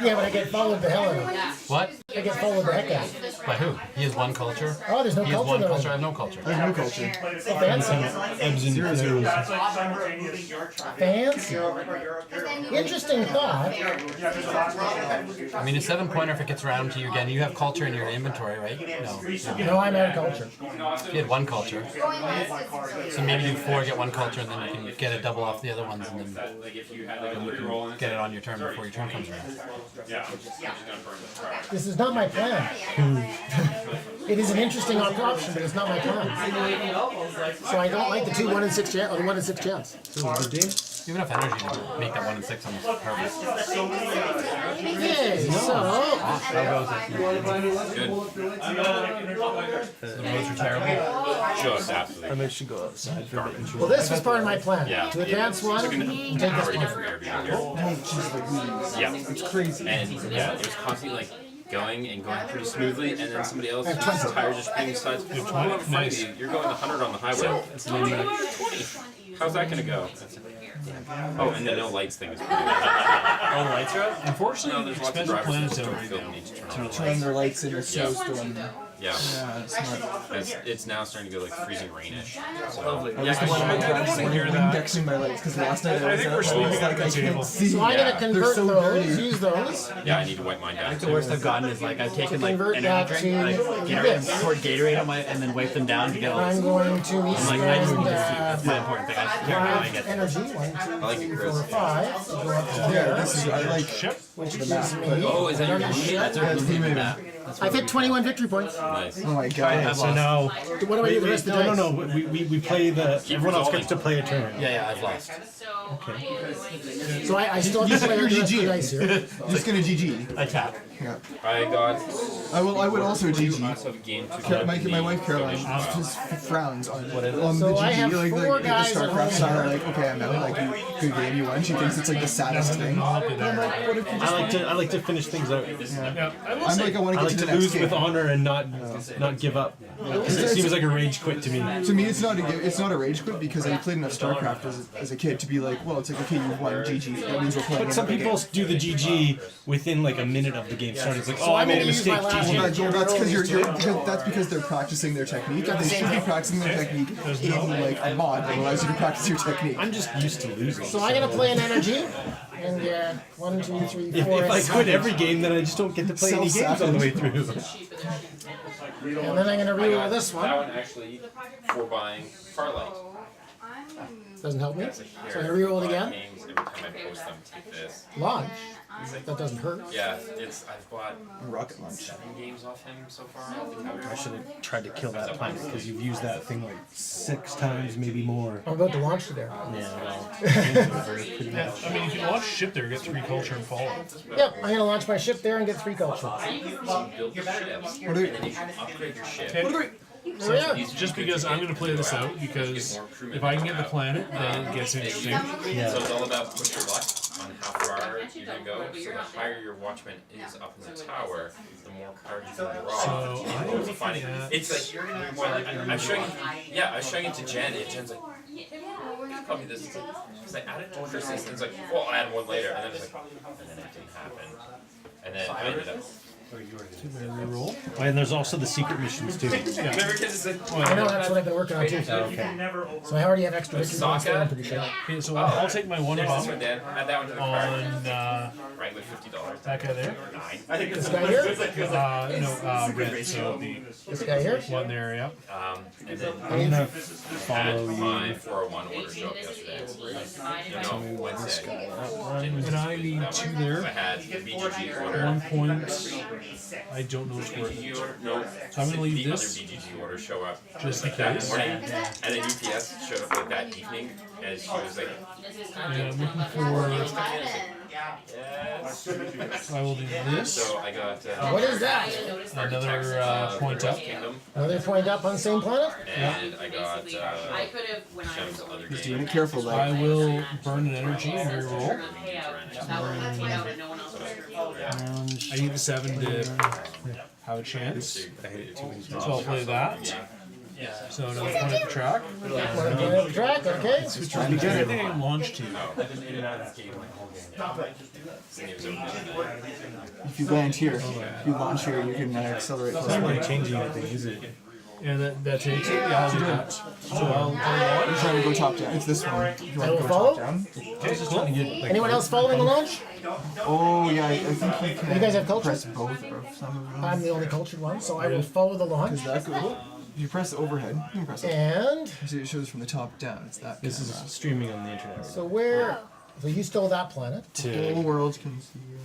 Yeah, but I get followed the hell out of it. What? I get followed the heck out of it. By who? He has 1 culture. Oh, there's no He has culture 1 though. culture. I have no culture. There's no culture. Fancy. Fancy. Interesting thought. I mean, a 7-pointer, if it gets around to you again, you have culture in your inventory, right? No. No, I'm out of culture. You had 1 culture. So maybe do 4, get 1 culture, and then you can get a double off the other ones, and then you can get it on your turn before your turn comes around. This is not my plan. It is an interesting option, but it's not my plan. So I don't like the 2 1 in 6 chance, or the 1 in 6 chance. You have enough energy to make that 1 in 6 on this purpose. Yay, The roads are terrible. Just absolutely. And they should go outside for a bit. Well, this was part of my plan. Yeah. To advance one, and take this Already one. different area here. Yeah. It's crazy. And yeah, it was constantly like going and going pretty smoothly, and then somebody else's tires just spinning sides. You're going in front of you. You're going 100 on the highway. And then you're like, 20. How's that gonna go? Oh, and the no lights thing is pretty bad. Oh, lights are up? Unfortunately, No, there's lots of expensive drivers planets that out don't right feel now. the need to turn on the Turn lights. their lights in a snowstorm. Yeah. Yeah, smart. It's now starting to go like freezing rainish. So, I was the one indexing my lights because last night I was like I can't see. So I'm gonna Yeah. convert so those, dirty. use those. yeah, I need to wipe mine down. The worst I've gotten is like I've taken like Convert energy that drink, to like this. Gatorade, poured Gatorade on my, and then wipe them down to get all this. I'm going to I'm like, I need spend to that's my important thing. I care how I get energy. this. 1, 2, 3, 4, 5. Go up to Yeah, there. this is I like Which is me. Oh, is that your movie? That's our movie map. I've hit 21 victory points. Nice. oh my god. So now, What do I do with the rest of the dice? no. We play the. Everyone else gets to play a turn. Yeah, I've lost. So I still have to play You're the rest of the GG. dice here. Just gonna GG. I tap. Yeah. I got. I would also GG. Lots of game to My wife Caroline just frowns on the So GG. I have like 4 the guys at StarCraft home style, here. like okay, I'm out. Like good game, you won. She thinks it's like the saddest thing. I'm like, what if you just I like to finish things out. I'm like I want I to like get to to the next lose game. with honor and not give up. Because it seems like a rage quit to me. To me, it's not a rage quit because I played enough StarCraft as a kid to be like, well, it's like okay, you won, GG. That means we're playing. But some another people game. do the GG within like a minute of the game starting. It's like, So oh, I I'm made a gonna use mistake. my last GG. Well, that's because they're practicing their technique. They should be practicing their technique in like a mod that allows you to practice your technique. I'm just used to losing. So I'm gonna play an energy and get 1, 2, 3, 4. If I quit every game, then I just don't get to play any games all the way through. And then I'm gonna reroll this that one. one actually for buying Farlight. Doesn't help me. So I reroll it again. Games, every time I post them, take this. Launch. That doesn't hurt. Yeah, I've bought Rocket Launch 7 games off him so far. I don't think I would- I should have tried to kill that planet because you've used that thing like 6 times, maybe more. I'm about to launch to there. Yeah, well, game's over pretty much. I mean, you can launch ship there, get 3 culture and follow. Yep, I'm gonna launch my ship there and get 3 culture. build your ships, and then you can upgrade your ship. Okay. So yeah. Just because I'm going to play this out, because if I can get the planet, then it gets interesting. So it's all about push your luck on how far you're going to go. So the higher your watchman is up in the tower, the more cards you can draw. So I am looking finding at... it's like I'm showing it to Jen, and Jen's like, copy this. Because I added to Chris's, and it's like, well, I'll add one later, and then it's like, and then it didn't happen. And then I ended up. Reroll. Oh, and there's also the secret missions too. Remember, kids, it's like, I know that's what I've been working on too. Okay. So I already have extra victory points there, I'm pretty sure. Okay, so I'll take my one Here's this bomb one, Dan. Add that one to the on card. Right, with $50. that guy there. 9. I think This guy here? No, red, so the This guy here? one there, yeah. And then I'm gonna had follow my you. 401 order show up yesterday. Wednesday. And I need 2 I there. had the BGG order. 1 point. I don't know what's worth. BGG order? No. So I'm going to leave The this. other BGG order show up Just in like that case. morning, and then UPS showed up like that evening, and she was like, And I'm looking for So I will do this. So I got. What is that? Another point up. Another point up on the same planet? And I got. I could have when I was other Just game. doing it careful, though. I will burn an energy and reroll. I need the 7 to have a chance. So I'll play that. So another point at the track. One at the track, okay. I think I launched 2. If you land here, if you launch here, you can accelerate. It's not really changing anything, is it? Yeah, that takes it. Yeah, I'll do that. So I'll You're trying to go top down. It's this one. If you want to go follow? top down. Okay, just trying to get, like, Anyone else following the launch? Oh yeah, I think you can. You guys have culture? Press both or some of them. I'm the only cultured one, so I will follow the launch. Is that cool? If you press overhead, you can press it. And See, it shows from the top down. It's that. This is streaming on the internet. so where? So you stole that planet. The whole world can see you.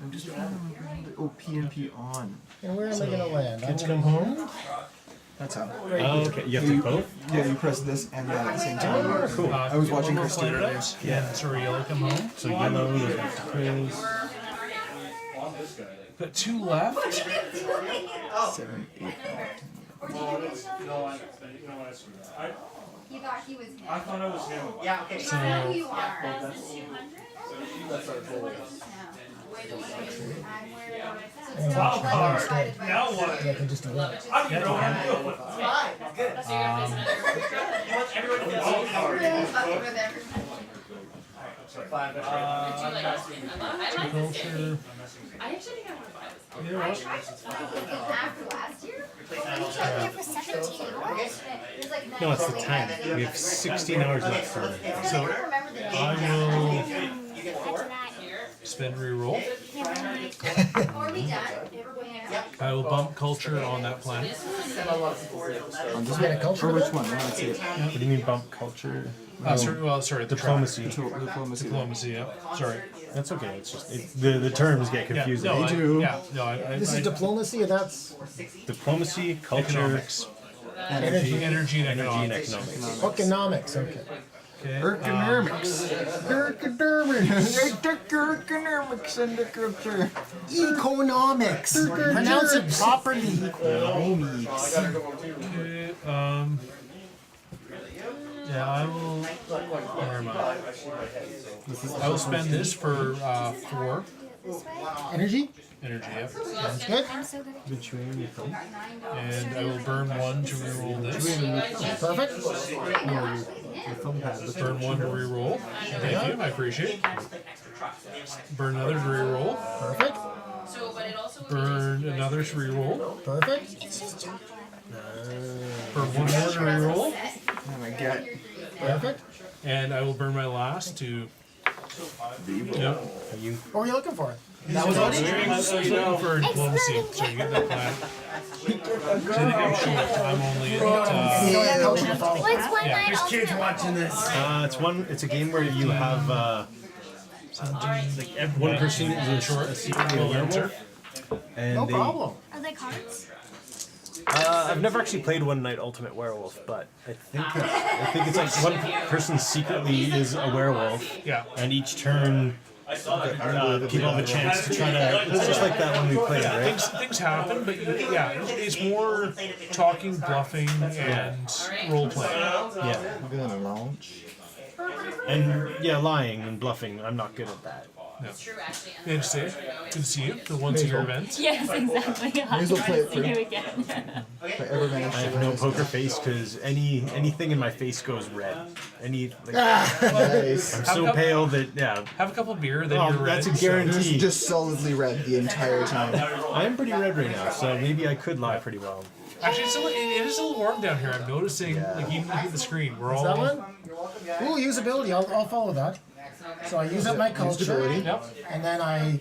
I'm just trying to remember. Oh, PNP on. And where am I going to land? I'm Kids gonna come home. That's how. Oh, okay. You have to both? Yeah, you press this and that at the same time. Cool. I was watching Christina earlier. Yeah, sorry, yellow come home. So yellow is back to Chris. Got 2 left. 7, 8. He thought he was him. I thought it was him. Yeah, okay. You know who you are. Wild card. Now what? I can just do that. I don't know how to do it. Fine, good. You want everyone to get wild card. Culture. I actually think I want to buy this. You know what? After last year? When you tried there for 17 hours? It was like No, it's the time. We have 16 hours left for it. So I will spend reroll. Are we done? I will bump culture on that planet. On this one? Or which one? Let's see it. What do you mean bump culture? Sorry, Diplomacy. Diplomacy, yeah. Sorry. That's okay. It's just the terms get confusing. Yeah, no, They do. This is diplomacy, and that's Diplomacy, culture, economics. energy. Energy and energy, and economics. economics. Economics, okay. Ergonomics. Ergonomics and the culture. Economics. Pronounce it properly. Economics. Okay, yeah, I will. Where am I? I will spend this for 4 Energy? energy. Yep. Sounds good. And I will burn 1 to reroll this. Perfect. Burn 1 to reroll. Thank you, I appreciate it. Burn another to reroll. Perfect. Burn another to reroll. Perfect. Burn 1 more to reroll. Oh my god. Perfect. And I will burn my last to. Yep. What were you looking for? That was all I was looking for diplomacy, so you get that plan. So I think I'm short. I'm only at. Yeah. There's kids watching this. It's a game where you have like one person is a secretly a werewolf, and No problem. Are they cards? I've never actually played One Night Ultimate Werewolf, but I think it's like one person secretly is a werewolf. Yeah. And each turn, people have a chance to try to. It's just like that one we played, right? Things happen, but it's more talking, bluffing, and role playing. Yeah. I'm gonna launch. And yeah, lying and bluffing. I'm not good at that. It's true, actually. Good to see you. Good to see you. The once a year event. Yes, exactly. May as well play it through. See you again. If I ever manage I to have no poker face because anything in my face goes red. Nice. I'm so pale that Have a couple of beer, then you're red. that's a guarantee. Just solidly red the entire time. I am pretty red right now, so maybe I could lie pretty well. Actually, it is a little warm down here. I'm noticing, like even looking at the screen, we're Is all. that one? Ooh, usability. I'll follow that. So I use up my culture, Yep. and then I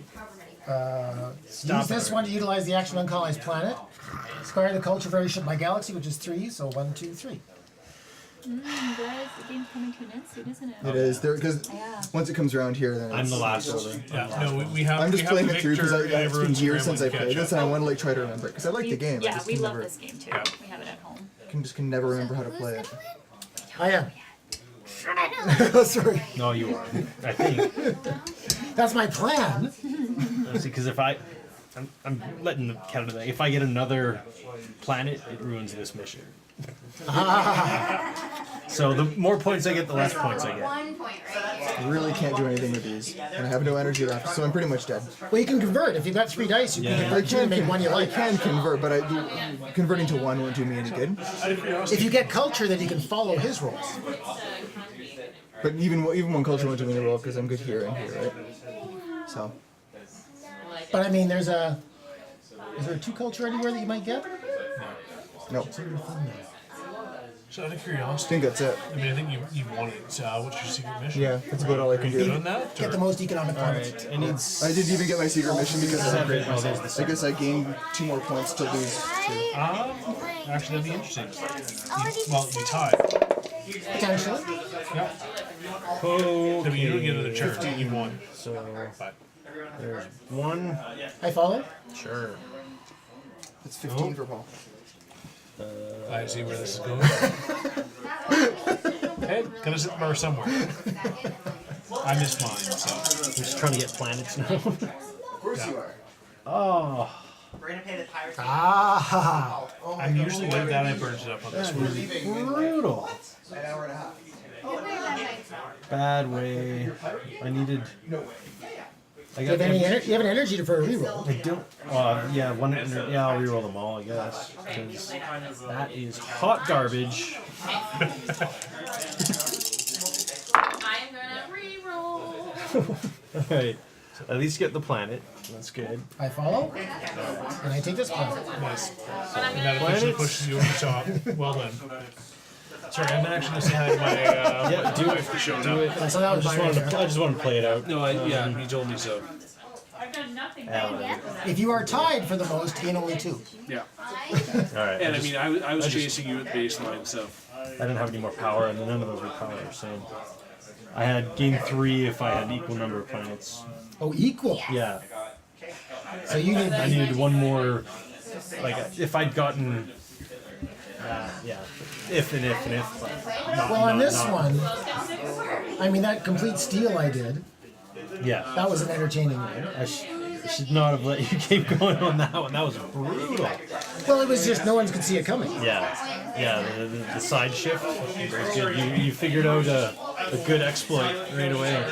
use this one to utilize the action uncolonized planet. Square the culture variation of my galaxy, which is 3. So 1, 2, 3. Guys, the game's coming to an end soon, isn't it? It is there because Yeah. once it comes around here, then I'm it's the last. over. Yeah, no, we have. I'm just we have playing the it through because victor, and it's been everyone's years since I scrambling to played catch this, and I want to like try to remember it because I like the game. I Yeah, just we can love never, this game too. We have it at home. can never remember how to play it. I am. Sorry. No, you are. I think. That's my plan. Because if I'm letting the cat out of the bag. If I get another planet, it ruins this mission. So the more points I get, the less points I get. 1 point right here. I really can't do anything with these, and I have no energy left, so I'm pretty much dead. Well, you can convert. If you've got 3 dice, you can convert 2 and make one you like. I can convert, but converting to 1 won't do me any good. If you get culture, then you can follow his rules. But even 1 culture won't do me any roll because I'm good here and here, right? So. But I mean, is there a 2 culture anywhere that you might get? No. So out of curiosity, I think that's it. I mean, I think you want it. What's your secret mission? Yeah, that's about all I can Are you do. good on that? Get the most economic points. It needs. I didn't even get my secret mission because I upgraded Oh, there's myself. the I guess I gained 2 more points to lose 2. Actually, that'd be interesting. You tie. Potentially. Yeah. Okay. I mean, you don't get another turn. You won. So there's 1. I follow. Sure. It's 15 for Paul. I see where this is going. Hey, gotta sit there somewhere. I missed mine, so. I'm just trying to get planets now. Of course you are. Oh. We're gonna pay the tire. Ah. I'm usually good at that. I burned it up on this one. Brutal. An hour and a half. Bad way. I needed. I You have an energy for a reroll. I don't. Yeah, I'll reroll them all, I guess. Because that is hot garbage. I am gonna reroll. Alright. At least get the planet. That's good. I follow. And I take this planet. Nice. And that officially pushes you over the top. Well done. Sorry, I'm actually just had my do wife to show up. So that was I just wanted to play it out. No, yeah, he told me so. I've done nothing. If you are tied for the most, gain only 2. Yeah. Alright. And I mean, I was chasing you at the baseline, so. I didn't have any more power, and none of those were power, so. I had gain 3 if I had equal number of planets. Oh, equal? Yeah. So you need. I needed 1 more. Like, if I'd gotten. Yeah. If. But not, Well, on not- this not- one, I mean, that complete steal I did, Yeah. that was an entertaining one. I should not have let you keep going on that one. That was brutal. Well, it was just no one could see it coming. Yeah, the side shift was good. You figured out a good exploit right away.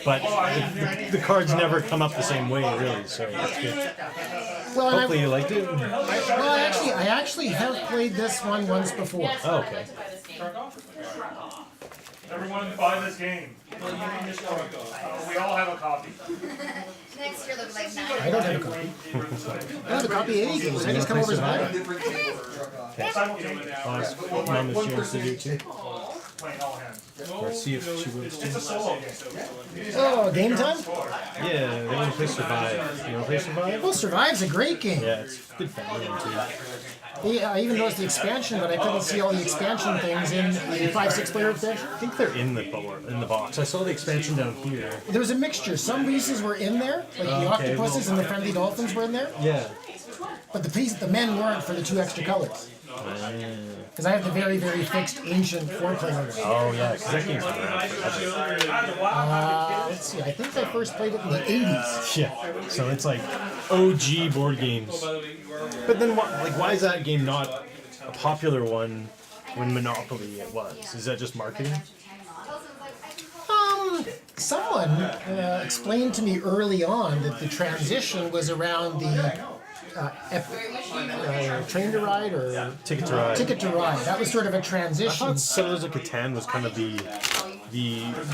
But the cards never come up the same way, really, so that's good. Well, and Hopefully you liked it. I actually have played this one once before. Oh, okay. Everyone buy this game. We all have a copy. Next year looks like 9. I don't have a copy. I don't have a copy of any games. I just come over as buy. Mom has chance to do too. Playing all hands. Or see if she wants It's a to. solo game. Oh, game time? Yeah, they want to play Survive. You want to play Survive? Well, Survive's a great game. Yeah, it's a good family one too. Yeah, I even noticed the expansion, but I couldn't see all the expansion things in the 5-6 player expansion. I think they're in the box. I saw the expansion down here. There was a mixture. Some pieces were in there, like the octopuses and the friendly dolphins were in there. Yeah. But the men weren't for the 2 extra colors. Because I have the very, very fixed ancient 4-player one. Oh yeah, because that game's been around forever. Let's see, I think I first played it in the 80s. Yeah, so it's like OG board games. But then, why is that game not a popular one when Monopoly it was? Is that just marketing? Someone explained to me early on that the transition was around the Train to Ride or Ticket to Ride. Ticket to Ride. That was sort of a I transition. thought Settlers of Catan was kind of the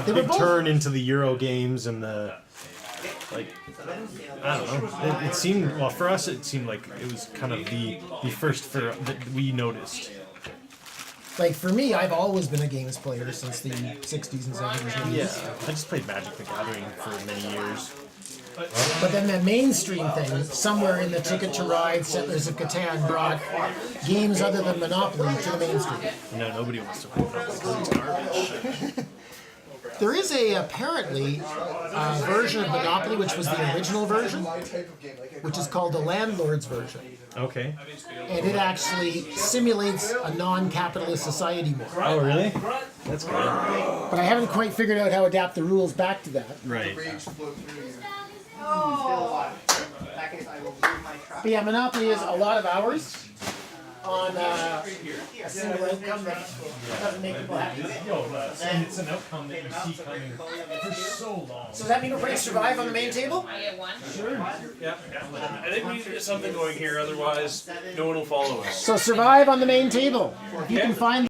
were big both- turn into the Euro games and the like. I don't know. It seemed for us it seemed like it was kind of the first that we noticed. Like for me, I've always been a games player since the 60s and 70s. And 80s. Yeah, I just played Magic the Gathering for many years. But then the mainstream thing, somewhere in the Ticket to Ride, Settlers of Catan brought games other than Monopoly to the mainstream. No, nobody wants to play Monopoly because it's garbage. There is a apparently version of Monopoly, which was the original version, which is called the landlord's version. Okay. And it actually simulates a non-capitalist society more. Oh, really? That's good. But I haven't quite figured out how to adapt the rules back to that. Right. But yeah, Monopoly is a lot of hours on a single outcome that doesn't make people happy. And it's an outcome that you see coming for so long. So does that mean we're putting survive on the main table? I get one. Sure. Yeah. I think we need to get something going here, otherwise no one will follow us. So survive on the main table. If you can find